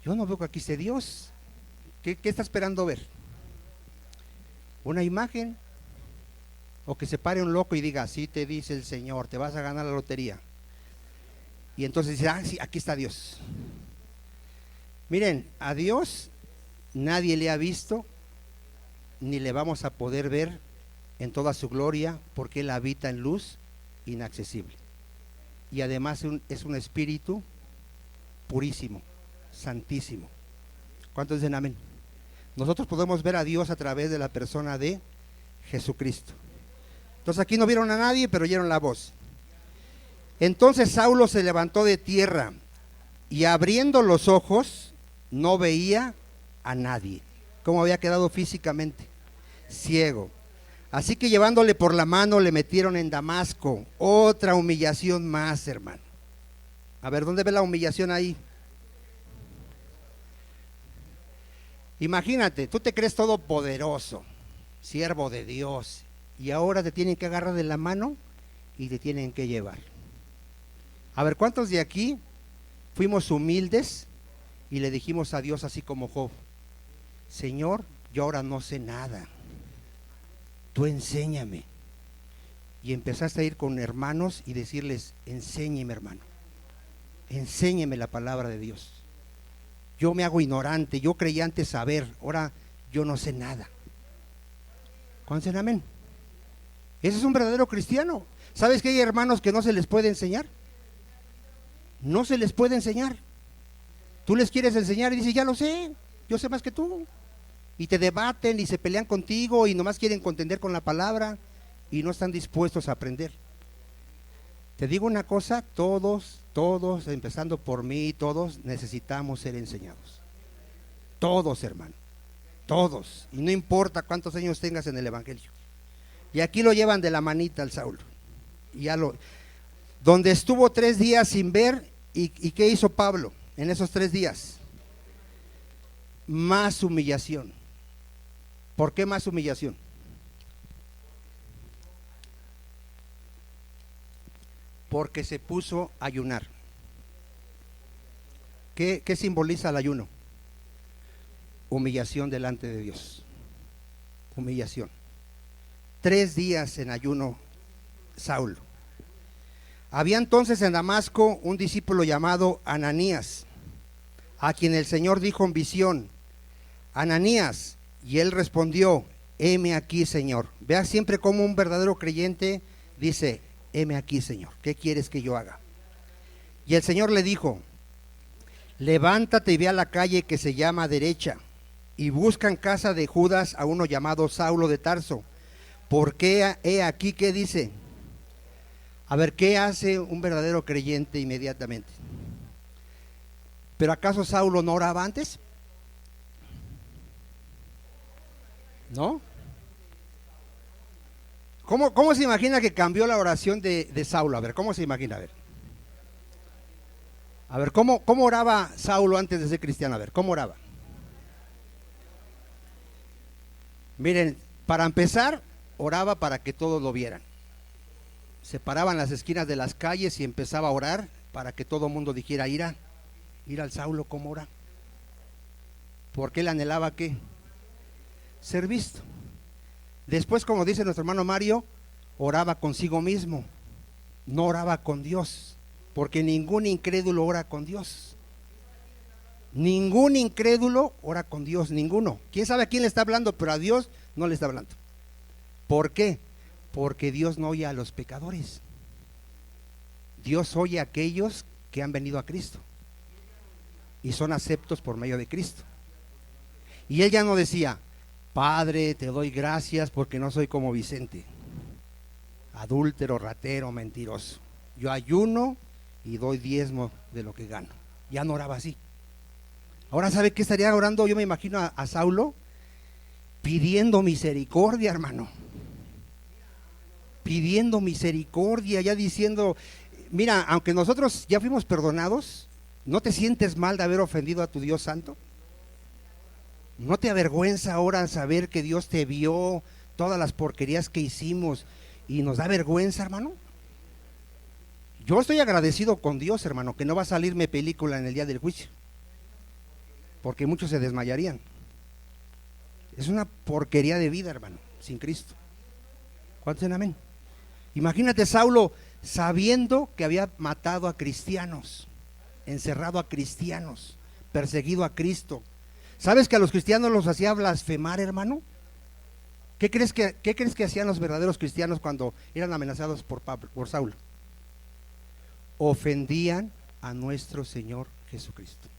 Yo no veo que aquí esté Dios. ¿Qué está esperando ver? ¿Una imagen? O que se pare un loco y diga: así te dice el Señor, te vas a ganar la lotería. Y entonces dice: ah, sí, aquí está Dios. Miren, a Dios nadie le ha visto, ni le vamos a poder ver en toda su gloria, porque Él habita en luz inaccesible. Y además es un espíritu purísimo, santísimo. ¿Cuántos dicen amén? Nosotros podemos ver a Dios a través de la persona de Jesucristo. Entonces aquí no vieron a nadie, pero oyeron la voz. Entonces Saulo se levantó de tierra y abriendo los ojos no veía a nadie. Como había quedado físicamente ciego. Así que llevándole por la mano le metieron en Damasco. Otra humillación más, hermano. A ver, ¿dónde ve la humillación ahí? Imagínate, tú te crees todopoderoso, siervo de Dios, y ahora te tienen que agarrar de la mano y te tienen que llevar. A ver, ¿cuántos de aquí fuimos humildes y le dijimos a Dios así como Job: Señor, yo ahora no sé nada, tú enséñame? Y empezaste a ir con hermanos y decirles: enséñeme, hermano, enséñeme la palabra de Dios. Yo me hago ignorante, yo creía antes saber, ahora yo no sé nada. ¿Cuántos dicen amén? Ese es un verdadero cristiano. ¿Sabes que hay hermanos que no se les puede enseñar? No se les puede enseñar. Tú les quieres enseñar y dices: ya lo sé, yo sé más que tú. y te debaten y se pelean contigo y nomás quieren contender con la palabra y no están dispuestos a aprender. Te digo una cosa, todos, empezando por mí, todos necesitamos ser enseñados. Todos, hermano, todos. Y no importa cuántos años tengas en el evangelio. Y aquí lo llevan de la manita al Saulo. Donde estuvo 3 días sin ver, ¿y qué hizo Pablo en esos 3 días? Más humillación. ¿Por qué más humillación? Porque se puso a ayunar. ¿Qué simboliza el ayuno? Humillación delante de Dios. Humillación. 3 días en ayuno Saulo. Había entonces en Damasco un discípulo llamado Ananías, a quien el Señor dijo en visión: Ananías, y él respondió: heme aquí, Señor. Vea siempre como un verdadero creyente dice: heme aquí, Señor, ¿qué quieres que yo haga? Y el Señor le dijo: levántate y ve a la calle que se llama Derecha, y busca en casa de Judas a uno llamado Saulo de Tarso, porque he aquí que dice. A ver, ¿qué hace un verdadero creyente inmediatamente? ¿Pero acaso Saulo no oraba antes? ¿No? ¿Cómo se imagina que cambió la oración de Saulo? A ver, ¿cómo se imagina? A ver, ¿cómo oraba Saulo antes de ser cristiano? A ver, ¿cómo oraba? Miren, para empezar, oraba para que todos lo vieran. Se paraba en las esquinas de las calles y empezaba a orar para que todo el mundo dijera: ir al Saulo cómo ora. Porque él anhelaba ¿qué? Ser visto. Después, como dice nuestro hermano Mario, oraba consigo mismo, no oraba con Dios, porque ningún incrédulo ora con Dios. Ningún incrédulo ora con Dios, ninguno. ¿Quién sabe a quién le está hablando? Pero a Dios no le está hablando. ¿Por qué? Porque Dios no oye a los pecadores. Dios oye a aquellos que han venido a Cristo y son aceptos por medio de Cristo. Y él ya no decía: Padre, te doy gracias porque no soy como Vicente, adúltero, ratero, mentiroso. Yo ayuno y doy diezmo de lo que gano. Ya no oraba así. Ahora, ¿sabe qué estaría orando? Yo me imagino a Saulo pidiendo misericordia, hermano. Pidiendo misericordia, ya diciendo: mira, aunque nosotros ya fuimos perdonados, ¿no te sientes mal de haber ofendido a tu Dios santo? ¿No te avergüenza ahora saber que Dios te vio todas las porquerías que hicimos y nos da vergüenza, hermano? Yo estoy agradecido con Dios, hermano, que no va a salirme película en el día del juicio, porque muchos se desmayarían. Es una porquería de vida, hermano, sin Cristo. ¿Cuántos dicen amén? Imagínate Saulo sabiendo que había matado a cristianos, encerrado a cristianos, perseguido a Cristo. ¿Sabes que a los cristianos los hacía blasfemar, hermano? ¿Qué crees que hacían los verdaderos cristianos cuando eran amenazados por Saulo? Ofendían a nuestro Señor Jesucristo.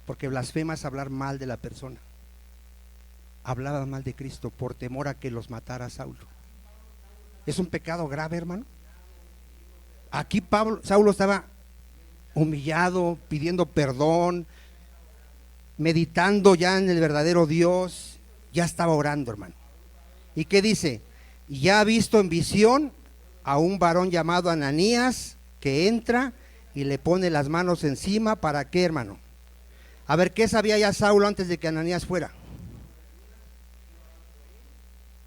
Porque blasfema es hablar mal de la persona. Hablaban mal de Cristo por temor a que los matara Saulo. ¿Es un pecado grave, hermano? Aquí Saulo estaba humillado, pidiendo perdón, meditando ya en el verdadero Dios, ya estaba orando, hermano. ¿Y qué dice? Ya ha visto en visión a un varón llamado Ananías que entra y le pone las manos encima. ¿Para qué, hermano? A ver, ¿qué sabía ya Saulo antes de que Ananías fuera?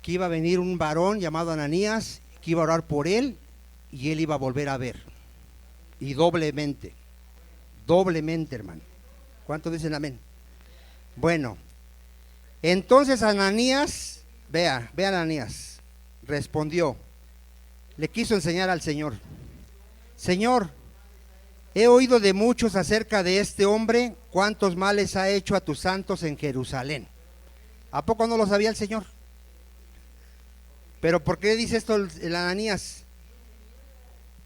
Que iba a venir un varón llamado Ananías, que iba a orar por él y él iba a volver a ver. Y doblemente, hermano. ¿Cuántos dicen amén? Bueno, entonces Ananías, vea Ananías, respondió, le quiso enseñar al Señor: Señor, he oído de muchos acerca de este hombre, cuántos males ha hecho a tus santos en Jerusalén. ¿A poco no lo sabía el Señor? Pero ¿por qué dice esto el Ananías?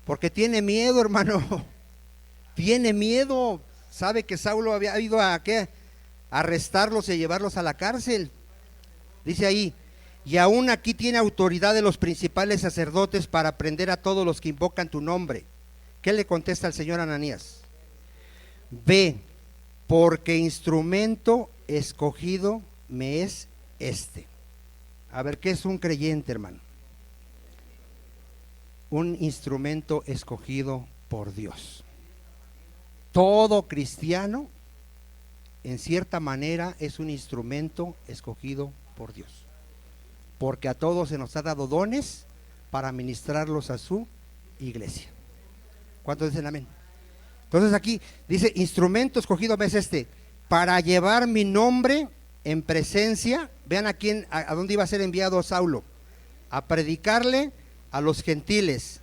Porque tiene miedo, hermano. Tiene miedo. Sabe que Saulo había ido a ¿qué? Arrestarlos y llevarlos a la cárcel. Dice ahí, y aún aquí tiene autoridad de los principales sacerdotes para prender a todos los que invocan tu nombre. ¿Qué le contesta el Señor a Ananías? Ve, porque instrumento escogido me es este. A ver, ¿qué es un creyente, hermano? Un instrumento escogido por Dios. Todo cristiano, en cierta manera, es un instrumento escogido por Dios. Porque a todos se nos ha dado dones para ministrarlos a su iglesia. ¿Cuántos dicen amén? Entonces aquí dice, instrumento escogido me es este, para llevar mi nombre en presencia. Vean a dónde iba a ser enviado Saulo. A predicarle a los gentiles,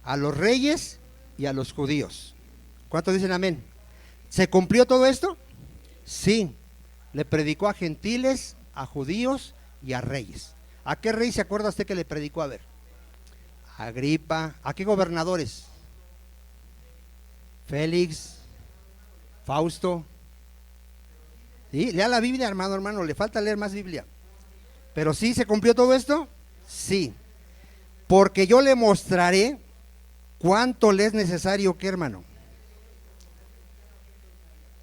a los reyes y a los judíos. ¿Cuántos dicen amén? ¿Se cumplió todo esto? Sí. Le predicó a gentiles, a judíos y a reyes. ¿A qué rey se acuerda usted que le predicó? A ver, Agripa. ¿A qué gobernadores? Félix, Fausto. ¿Sí? Lea la Biblia, hermano, le falta leer más Biblia. Pero sí, ¿se cumplió todo esto? Sí. Porque yo le mostraré cuánto le es necesario, ¿qué, hermano?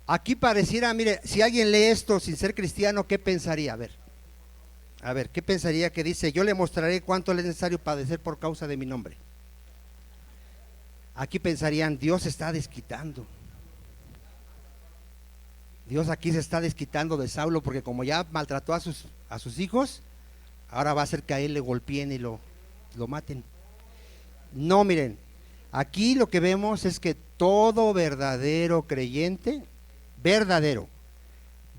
Aquí pareciera, mire, si alguien lee esto sin ser cristiano, ¿qué pensaría? A ver, ¿qué pensaría que dice? Yo le mostraré cuánto le es necesario padecer por causa de mi nombre. Aquí pensarían, Dios se está desquitando. Dios aquí se está desquitando de Saulo porque como ya maltrató a sus hijos, ahora va a hacer que a él le golpeen y lo maten. No, miren, aquí lo que vemos es que todo verdadero creyente, verdadero,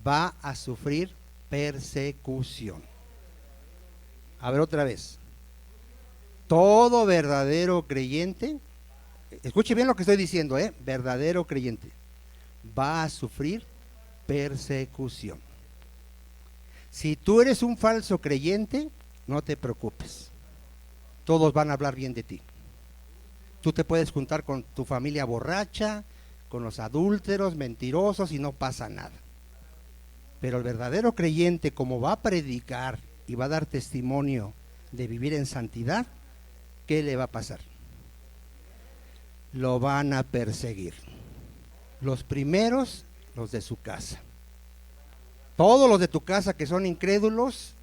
va a sufrir persecución. A ver otra vez. Todo verdadero creyente, escuche bien lo que estoy diciendo, verdadero creyente, va a sufrir persecución. Si tú eres un falso creyente, no te preocupes. Todos van a hablar bien de ti. Tú te puedes juntar con tu familia borracha, con los adúlteros, mentirosos y no pasa nada. Pero el verdadero creyente, como va a predicar y va a dar testimonio de vivir en santidad, ¿qué le va a pasar? Lo van a perseguir. Los primeros, los de su casa. Todos los de tu casa que son incrédulos,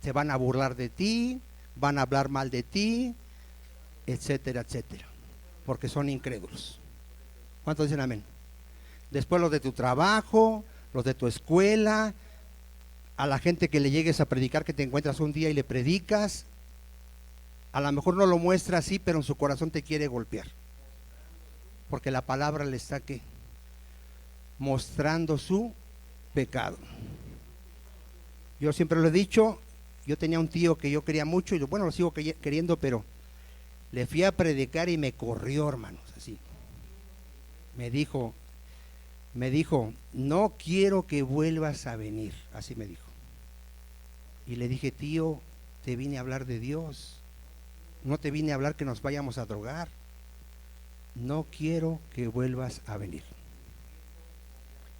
se van a burlar de ti, van a hablar mal de ti, etcétera, etcétera, porque son incrédulos. ¿Cuántos dicen amén? Después los de tu trabajo, los de tu escuela, a la gente que le llegues a predicar, que te encuentras un día y le predicas, a lo mejor no lo muestra así, pero en su corazón te quiere golpear, porque la palabra le está ¿qué? Mostrando su pecado. Yo siempre lo he dicho, yo tenía un tío que yo quería mucho, y bueno, lo sigo queriendo, pero le fui a predicar y me corrió, hermanos, así. Me dijo, no quiero que vuelvas a venir, así me dijo. Y le dije, tío, te vine a hablar de Dios, no te vine a hablar que nos vayamos a drogar, no quiero que vuelvas a venir.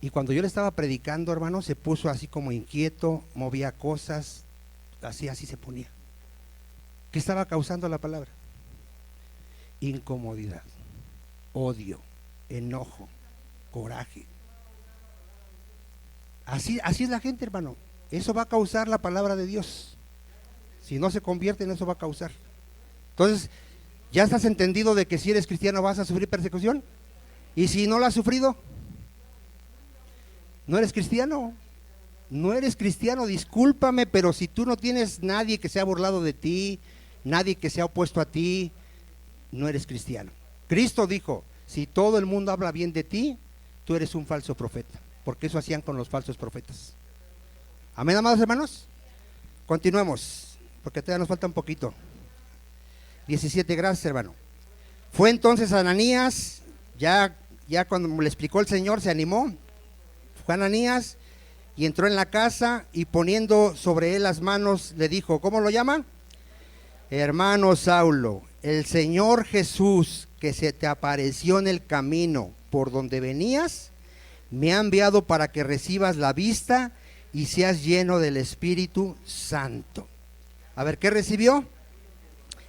Y cuando yo le estaba predicando, hermano, se puso así como inquieto, movía cosas, así se ponía. ¿Qué estaba causando la palabra? Incomodidad, odio, enojo, coraje. Así es la gente, hermano. Eso va a causar la palabra de Dios. Si no se convierte en eso va a causar. Entonces, ¿ya estás entendido de que si eres cristiano vas a sufrir persecución? Y si no la has sufrido, no eres cristiano. No eres cristiano, discúlpame, pero si tú no tienes nadie que se ha burlado de ti, nadie que se ha opuesto a ti, no eres cristiano. Cristo dijo, si todo el mundo habla bien de ti, tú eres un falso profeta, porque eso hacían con los falsos profetas. Amén, amados hermanos. Continuemos, porque todavía nos falta un poquito. 17, gracias, hermano. Fue entonces Ananías, ya cuando le explicó el Señor, se animó. Fue Ananías y entró en la casa y poniendo sobre él las manos le dijo, ¿cómo lo llaman? Hermano Saulo, el Señor Jesús que se te apareció en el camino por donde venías, me ha enviado para que recibas la vista y seas lleno del Espíritu Santo. A ver, ¿qué recibió?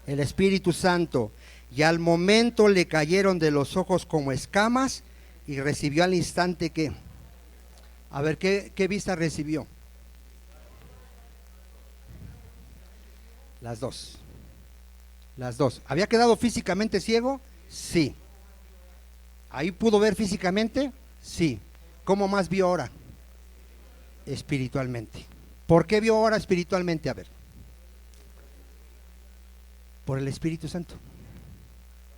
El Espíritu Santo. Y al momento le cayeron de los ojos como escamas y recibió al instante ¿qué? A ver, ¿qué vista recibió? Las dos. Las dos. ¿Había quedado físicamente ciego? Sí. ¿Ahí pudo ver físicamente? Sí. ¿Cómo más vio ahora? Espiritualmente. ¿Por qué vio ahora espiritualmente? A ver. Por el Espíritu Santo.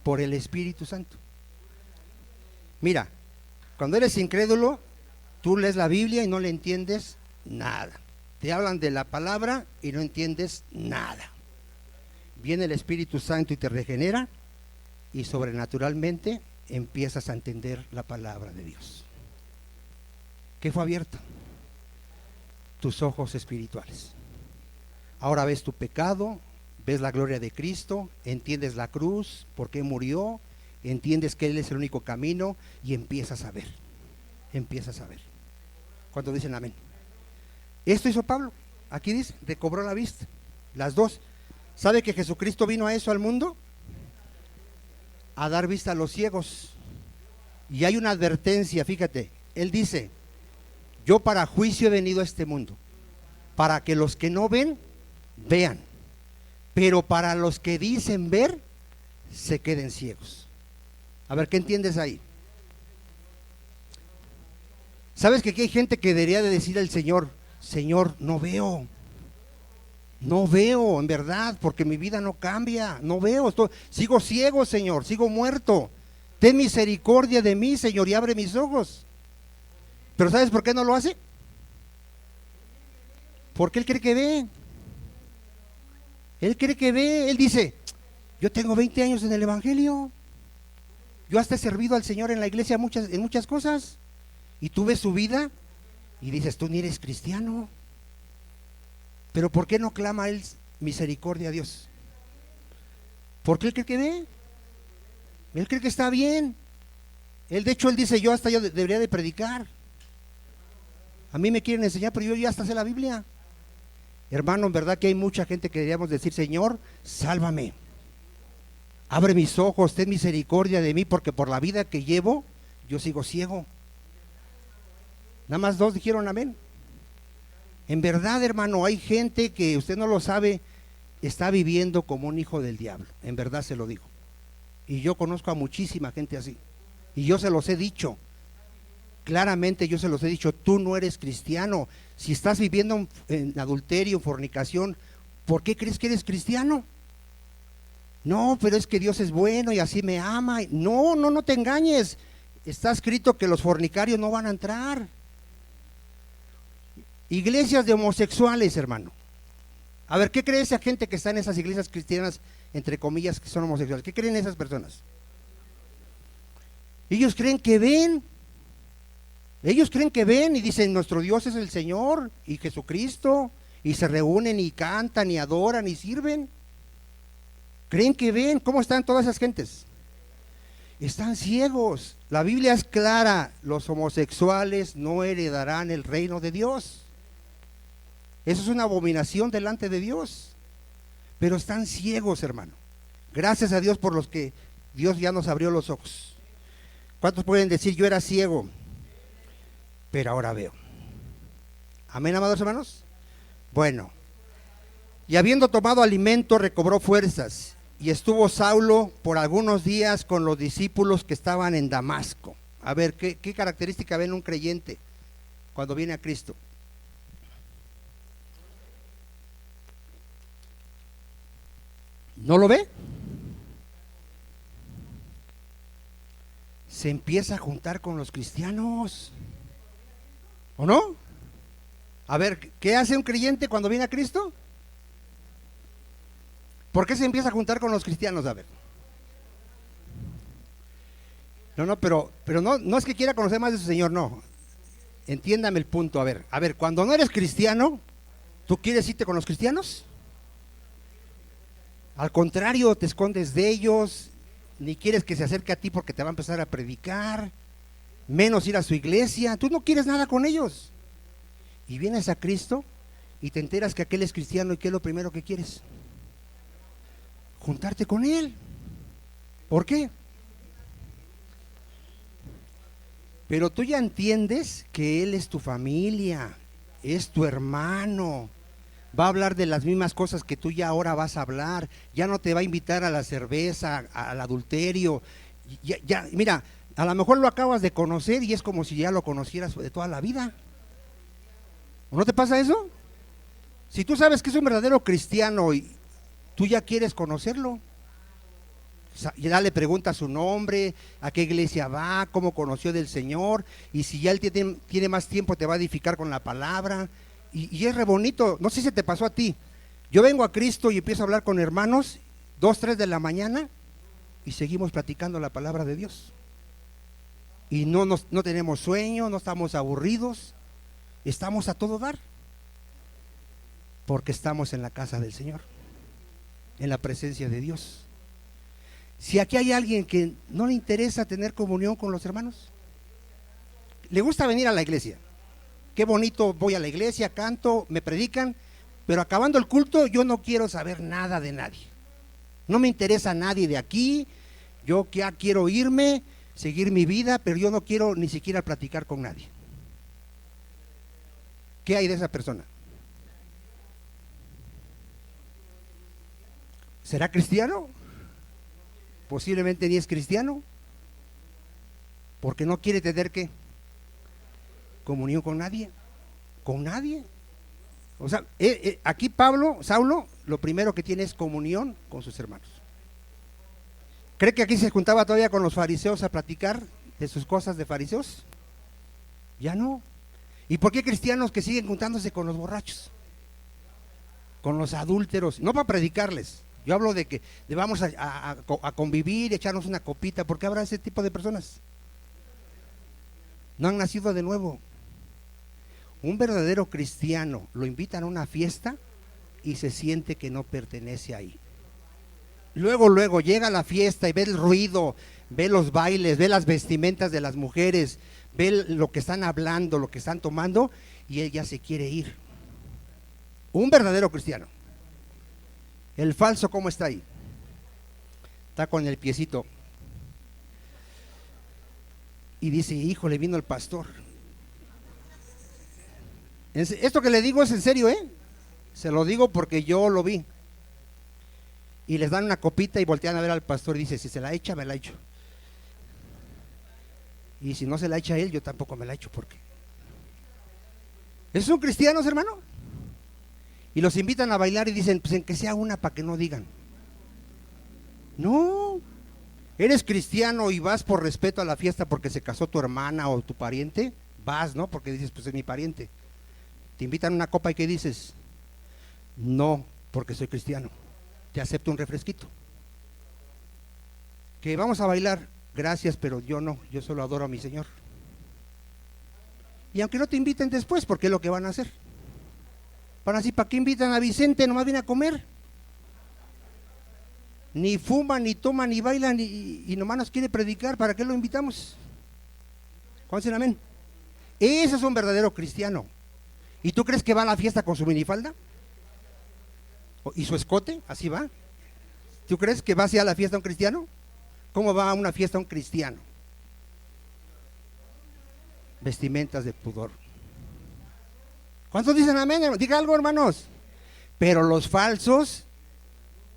Por el Espíritu Santo. Mira, cuando eres incrédulo, tú lees la Biblia y no le entiendes nada. Te hablan de la palabra y no entiendes nada. Viene el Espíritu Santo y te regenera y sobrenaturalmente empiezas a entender la palabra de Dios. ¿Qué fue abierto? Tus ojos espirituales. Ahora ves tu pecado, ves la gloria de Cristo, entiendes la cruz, por qué murió, entiendes que Él es el único camino y empiezas a ver. Empiezas a ver. ¿Cuántos dicen amén? Esto hizo Pablo. Aquí dice, recobró la vista. Las dos. ¿Sabe que Jesucristo vino a eso al mundo? A dar vista a los ciegos. Y hay una advertencia, fíjate. Él dice, yo para juicio he venido a este mundo, para que los que no ven, vean. Pero para los que dicen ver, se queden ciegos. A ver, ¿qué entiendes ahí? ¿Sabes que aquí hay gente que debería de decir al Señor, Señor, no veo, en verdad, porque mi vida no cambia, no veo, sigo ciego, Señor, sigo muerto, ten misericordia de mí, Señor, y abre mis ojos. Pero ¿sabes por qué no lo hace? Porque Él cree que ve. Él cree que ve, Él dice, yo tengo 20 años en el Evangelio, yo hasta he servido al Señor en la iglesia en muchas cosas, y tú ves su vida y dices, tú ni eres cristiano. Pero ¿por qué no clama Él misericordia a Dios? Porque Él cree que ve, Él cree que está bien. Él, de hecho, Él dice, yo debería de predicar. A mí me quieren enseñar, pero yo ya hasta sé la Biblia. Hermano, en verdad que hay mucha gente que deberíamos decir, Señor, sálvame, abre mis ojos, ten misericordia de mí, porque por la vida que llevo, yo sigo ciego. Nada más dos dijeron amén. En verdad, hermano, hay gente que usted no lo sabe, está viviendo como un hijo del diablo. En verdad se lo digo. Y yo conozco a muchísima gente así. Y yo se los he dicho. Claramente yo se los he dicho, tú no eres cristiano. Si estás viviendo en adulterio, fornicación, ¿por qué crees que eres cristiano? No, pero es que Dios es bueno y así me ama. No te engañes. Está escrito que los fornicarios no van a entrar. Iglesias de homosexuales, hermano. A ver, ¿qué cree esa gente que está en esas iglesias cristianas, entre comillas, que son homosexuales? ¿Qué creen esas personas? Ellos creen que ven. Ellos creen que ven y dicen, nuestro Dios es el Señor y Jesucristo, y se reúnen y cantan y adoran y sirven. Creen que ven. ¿Cómo están todas esas gentes? Están ciegos. La Biblia es clara, los homosexuales no heredarán el reino de Dios. Eso es una abominación delante de Dios. Pero están ciegos, hermano. Gracias a Dios por los que Dios ya nos abrió los ojos. ¿Cuántos pueden decir, yo era ciego, pero ahora veo? Amén, amados hermanos. Bueno, y habiendo tomado alimento, recobró fuerzas, y estuvo Saulo por algunos días con los discípulos que estaban en Damasco. A ver, ¿qué característica ven un creyente cuando viene a Cristo? ¿No lo ve? Se empieza a juntar con los cristianos, ¿o no? A ver, ¿qué hace un creyente cuando viene a Cristo? ¿Por qué se empieza a juntar con los cristianos? A ver. Pero no es que quiera conocer más de su Señor, no. Entiéndame el punto, a ver, cuando no eres cristiano, ¿tú quieres irte con los cristianos? Al contrario, te escondes de ellos, ni quieres que se acerque a ti porque te va a empezar a predicar, menos ir a su iglesia. Tú no quieres nada con ellos. Y vienes a Cristo y te enteras que aquel es cristiano y ¿qué es lo primero que quieres? Juntarte con él. ¿Por qué? Pero tú ya entiendes que él es tu familia, es tu hermano, va a hablar de las mismas cosas que tú ya ahora vas a hablar, ya no te va a invitar a la cerveza, al adulterio, mira, a lo mejor lo acabas de conocer y es como si ya lo conocieras de toda la vida. ¿O no te pasa eso? Si tú sabes que es un verdadero cristiano y tú ya quieres conocerlo, ya le preguntas su nombre, a qué iglesia va, cómo conoció del Señor, y si ya él tiene más tiempo te va a edificar con la palabra, y es re bonito. No sé si te pasó a ti. Yo vengo a Cristo y empiezo a hablar con hermanos 2, 3 de la mañana y seguimos platicando la palabra de Dios, y no tenemos sueño, no estamos aburridos, estamos a todo dar, porque estamos en la casa del Señor, en la presencia de Dios. Si aquí hay alguien que no le interesa tener comunión con los hermanos, le gusta venir a la iglesia, qué bonito, voy a la iglesia, canto, me predican, pero acabando el culto yo no quiero saber nada de nadie, no me interesa nadie de aquí, yo ya quiero irme, seguir mi vida, pero yo no quiero ni siquiera platicar con nadie. ¿Qué hay de esa persona? ¿Será cristiano? Posiblemente ni es cristiano, porque no quiere tener ¿qué? Comunión con nadie, O sea, aquí Saulo, lo primero que tiene es comunión con sus hermanos. ¿Cree que aquí se juntaba todavía con los fariseos a platicar de sus cosas de fariseos? Ya no. ¿Y por qué cristianos que siguen juntándose con los borrachos, con los adúlteros? No para predicarles. Yo hablo de que vamos a convivir, echarnos una copita. ¿Por qué habrá ese tipo de personas? No han nacido de nuevo. Un verdadero cristiano lo invitan a una fiesta y se siente que no pertenece ahí. Luego llega a la fiesta y ve el ruido, ve los bailes, ve las vestimentas de las mujeres, ve lo que están hablando, lo que están tomando, y él ya se quiere ir. Un verdadero cristiano. El falso, ¿cómo está ahí? Está con el piecito y dice, híjole, vino el pastor. Esto que le digo es en serio, se lo digo porque yo lo vi. Y les dan una copita y voltean a ver al pastor y dice, si se la echa, me la echo. Y si no se la echa él, yo tampoco me la echo, porque ¿esos son cristianos, hermano? Y los invitan a bailar y dicen, pues en que sea una para que no digan. No, eres cristiano y vas por respeto a la fiesta porque se casó tu hermana o tu pariente, vas, ¿no? Porque dices, pues es mi pariente. Te invitan a una copa y ¿qué dices? No, porque soy cristiano, te acepto un refresquito. Que vamos a bailar, gracias, pero yo no, yo solo adoro a mi Señor. Y aunque no te inviten después, porque es lo que van a hacer. Van así, ¿para qué invitan a Vicente? Nomás viene a comer. Ni fuma, ni toma, ni baila, y nomás nos quiere predicar. ¿Para qué lo invitamos? ¿Cuándo dicen amén? Ese es un verdadero cristiano. ¿Y tú crees que va a la fiesta con su minifalda? ¿Y su escote? ¿Así va? ¿Tú crees que va hacia la fiesta un cristiano? ¿Cómo va a una fiesta un cristiano? Vestimentas de pudor. ¿Cuántos dicen amén? Diga algo, hermanos. Pero los falsos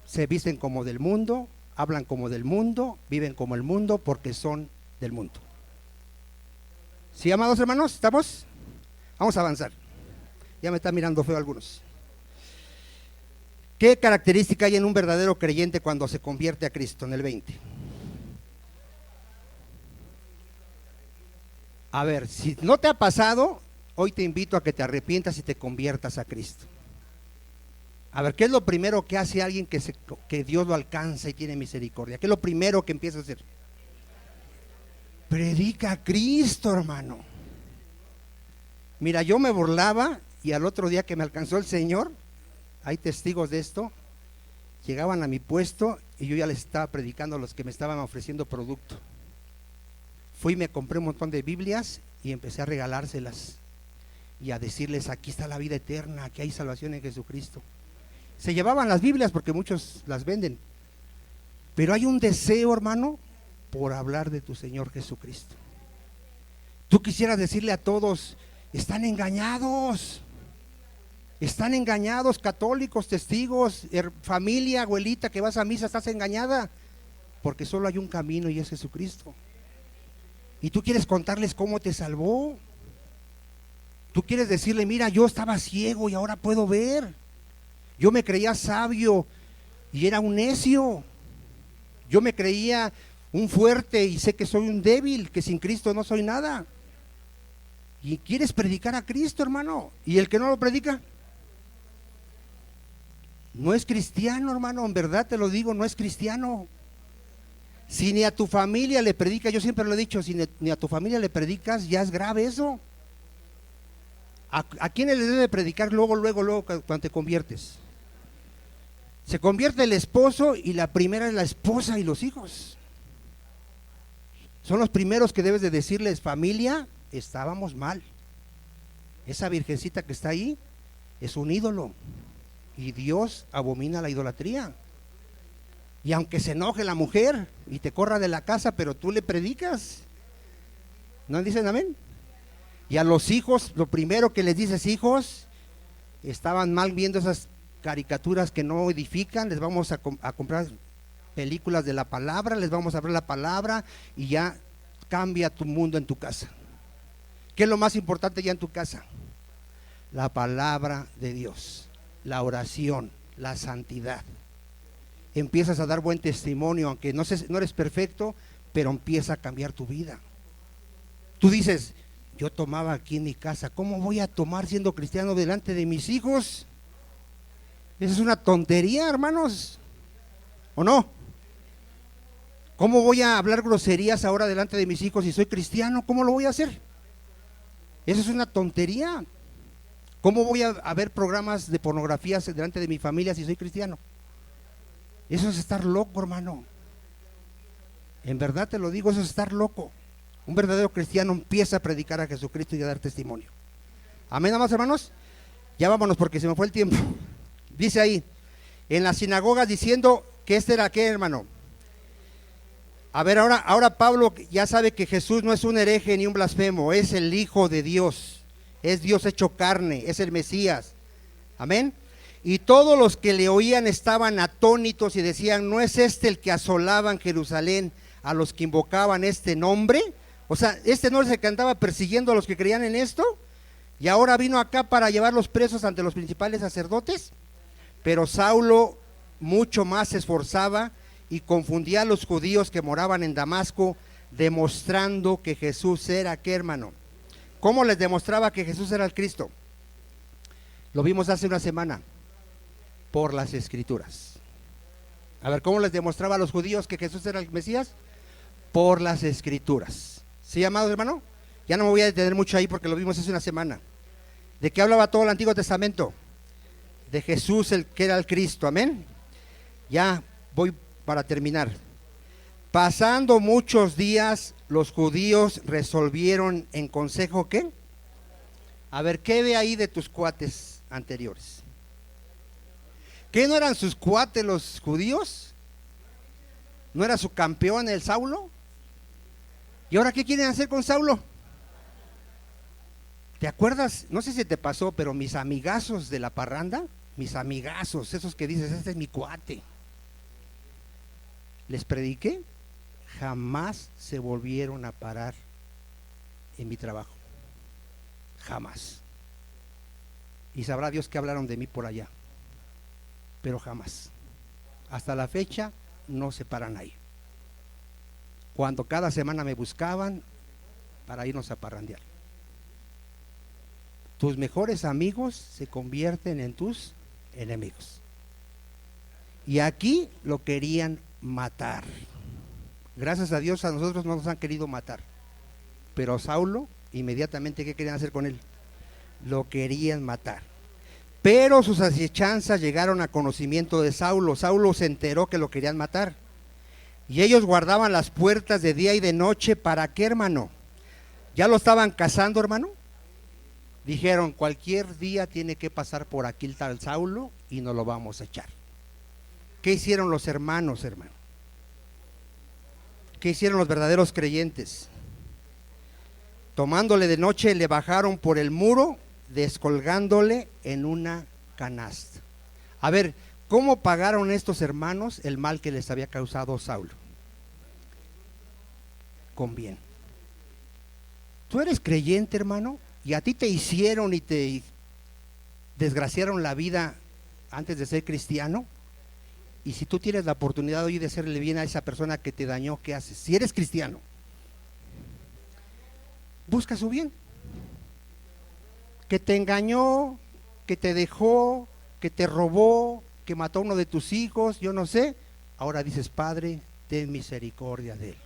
se visten como del mundo, hablan como del mundo, viven como el mundo porque son del mundo. ¿Sí, amados hermanos? ¿Estamos? Vamos a avanzar. Ya me están mirando feo algunos. ¿Qué característica hay en un verdadero creyente cuando se convierte a Cristo? En el 20. A ver, si no te ha pasado, hoy te invito a que te arrepientas y te conviertas a Cristo. A ver, ¿qué es lo primero que hace alguien que Dios lo alcanza y tiene misericordia? ¿Qué es lo primero que empieza a hacer? Predica a Cristo, hermano. Mira, yo me burlaba y al otro día que me alcanzó el Señor, hay testigos de esto, llegaban a mi puesto y yo ya les estaba predicando a los que me estaban ofreciendo producto. Fui y me compré un montón de Biblias y empecé a regalárselas. y a decirles: aquí está la vida eterna, aquí hay salvación en Jesucristo. Se llevaban las Biblias porque muchos las venden, pero hay un deseo, hermano, por hablar de tu Señor Jesucristo. Tú quisieras decirle a todos: están engañados, católicos, testigos, familia, abuelita que vas a misa, estás engañada, porque solo hay un camino y es Jesucristo. Y tú quieres contarles cómo te salvó. Tú quieres decirle: mira, yo estaba ciego y ahora puedo ver. Yo me creía sabio y era un necio. Yo me creía un fuerte y sé que soy un débil, que sin Cristo no soy nada. Y quieres predicar a Cristo, hermano, y el que no lo predica no es cristiano, hermano. En verdad te lo digo, no es cristiano. Si ni a tu familia le predicas, yo siempre lo he dicho, si ni a tu familia le predicas, ya es grave eso. ¿A quién le debe predicar luego cuando te conviertes? Se convierte el esposo y la primera es la esposa y los hijos. Son los primeros que debes de decirles: familia, estábamos mal. Esa virgencita que está ahí es un ídolo y Dios abomina la idolatría. Y aunque se enoje la mujer y te corra de la casa, pero tú le predicas. ¿No dicen amén? Y a los hijos, lo primero que les dices: hijos, estaban mal viendo esas caricaturas que no edifican, les vamos a comprar películas de la palabra, les vamos a abrir la palabra y ya cambia tu mundo en tu casa. ¿Qué es lo más importante ya en tu casa? La palabra de Dios, la oración, la santidad. Empiezas a dar buen testimonio, aunque no eres perfecto, pero empieza a cambiar tu vida. Tú dices: yo tomaba aquí en mi casa, ¿cómo voy a tomar siendo cristiano delante de mis hijos? Esa es una tontería, hermanos, ¿o no? ¿Cómo voy a hablar groserías ahora delante de mis hijos si soy cristiano? ¿Cómo lo voy a hacer? Eso es una tontería. ¿Cómo voy a ver programas de pornografía delante de mi familia si soy cristiano? Eso es estar loco, hermano. En verdad te lo digo, eso es estar loco. Un verdadero cristiano empieza a predicar a Jesucristo y a dar testimonio. Amén, amados hermanos. Ya vámonos porque se me fue el tiempo. Dice ahí, en las sinagogas diciendo que este era ¿qué, hermano? A ver, ahora Pablo ya sabe que Jesús no es un hereje ni un blasfemo, es el Hijo de Dios, es Dios hecho carne, es el Mesías. Amén. Y todos los que le oían estaban atónitos y decían: ¿no es este el que asolaba en Jerusalén a los que invocaban este nombre? O sea, este no es el que andaba persiguiendo a los que creían en esto, y ahora vino acá para llevarlos presos ante los principales sacerdotes. Pero Saulo mucho más se esforzaba y confundía a los judíos que moraban en Damasco, demostrando que Jesús era ¿qué, hermano? ¿Cómo les demostraba que Jesús era el Cristo? Lo vimos hace una semana, por las Escrituras. A ver, ¿cómo les demostraba a los judíos que Jesús era el Mesías? Por las Escrituras. ¿Sí, amados hermano? Ya no me voy a detener mucho ahí porque lo vimos hace una semana. ¿De qué hablaba todo el Antiguo Testamento? De Jesús, el que era el Cristo. Amén. Ya voy para terminar. Pasando muchos días, los judíos resolvieron en consejo ¿qué? A ver, ¿qué ve ahí de tus cuates anteriores? ¿Qué no eran sus cuates los judíos? ¿No era su campeón el Saulo? ¿Y ahora qué quieren hacer con Saulo? ¿Te acuerdas? No sé si te pasó, pero mis amigazos de la parranda, mis amigazos, esos que dices: este es mi cuate, les prediqué, jamás se volvieron a parar en mi trabajo, jamás. Y sabrá Dios que hablaron de mí por allá, pero jamás. Hasta la fecha no se paran ahí. Cuando cada semana me buscaban para irnos a parrandear. Tus mejores amigos se convierten en tus enemigos. Y aquí lo querían matar. Gracias a Dios a nosotros no nos han querido matar. Pero Saulo, inmediatamente, ¿qué querían hacer con él? Lo querían matar. Pero sus asechanzas llegaron a conocimiento de Saulo. Saulo se enteró que lo querían matar. Y ellos guardaban las puertas de día y de noche. ¿Para qué, hermano? ¿Ya lo estaban cazando, hermano? Dijeron, cualquier día tiene que pasar por aquí el tal Saulo y nos lo vamos a echar. ¿Qué hicieron los hermanos, hermano? ¿Qué hicieron los verdaderos creyentes? Tomándole de noche, le bajaron por el muro, descolgándole en una canasta. A ver, ¿cómo pagaron estos hermanos el mal que les había causado Saulo? Con bien. ¿Tú eres creyente, hermano? Y a ti te hicieron y te desgraciaron la vida antes de ser cristiano. Y si tú tienes la oportunidad hoy de hacerle bien a esa persona que te dañó, ¿qué haces? Si eres cristiano, busca su bien. Que te engañó, que te dejó, que te robó, que mató a uno de tus hijos, yo no sé. Ahora dices, Padre, ten misericordia de él.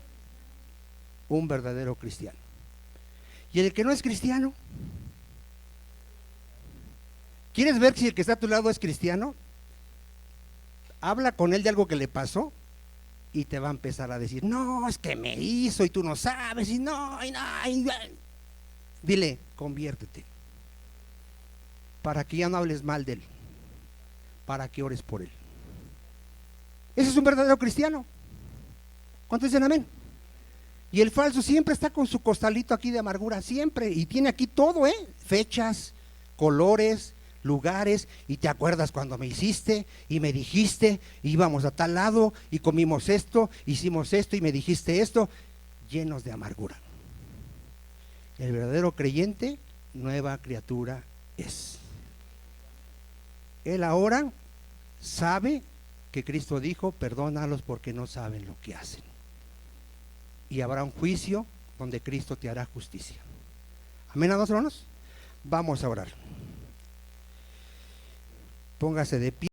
Un verdadero cristiano. Y el que no es cristiano, ¿quieres ver si el que está a tu lado es cristiano? Habla con él de algo que le pasó y te va a empezar a decir, no, es que me hizo y tú no sabes, y no, y no, y no. Dile, conviértete, para que ya no hables mal de él, para que ores por él. Ese es un verdadero cristiano. ¿Cuántos dicen amén? Y el falso siempre está con su costalito aquí de amargura, siempre, y tiene aquí todo, fechas, colores, lugares, y te acuerdas cuando me hiciste y me dijiste, íbamos a tal lado y comimos esto, hicimos esto y me dijiste esto, llenos de amargura. El verdadero creyente, nueva criatura es. Él ahora sabe que Cristo dijo, perdónalos porque no saben lo que hacen. Y habrá un juicio donde Cristo te hará justicia. Amén, amados hermanos. Vamos a orar. Póngase de pie.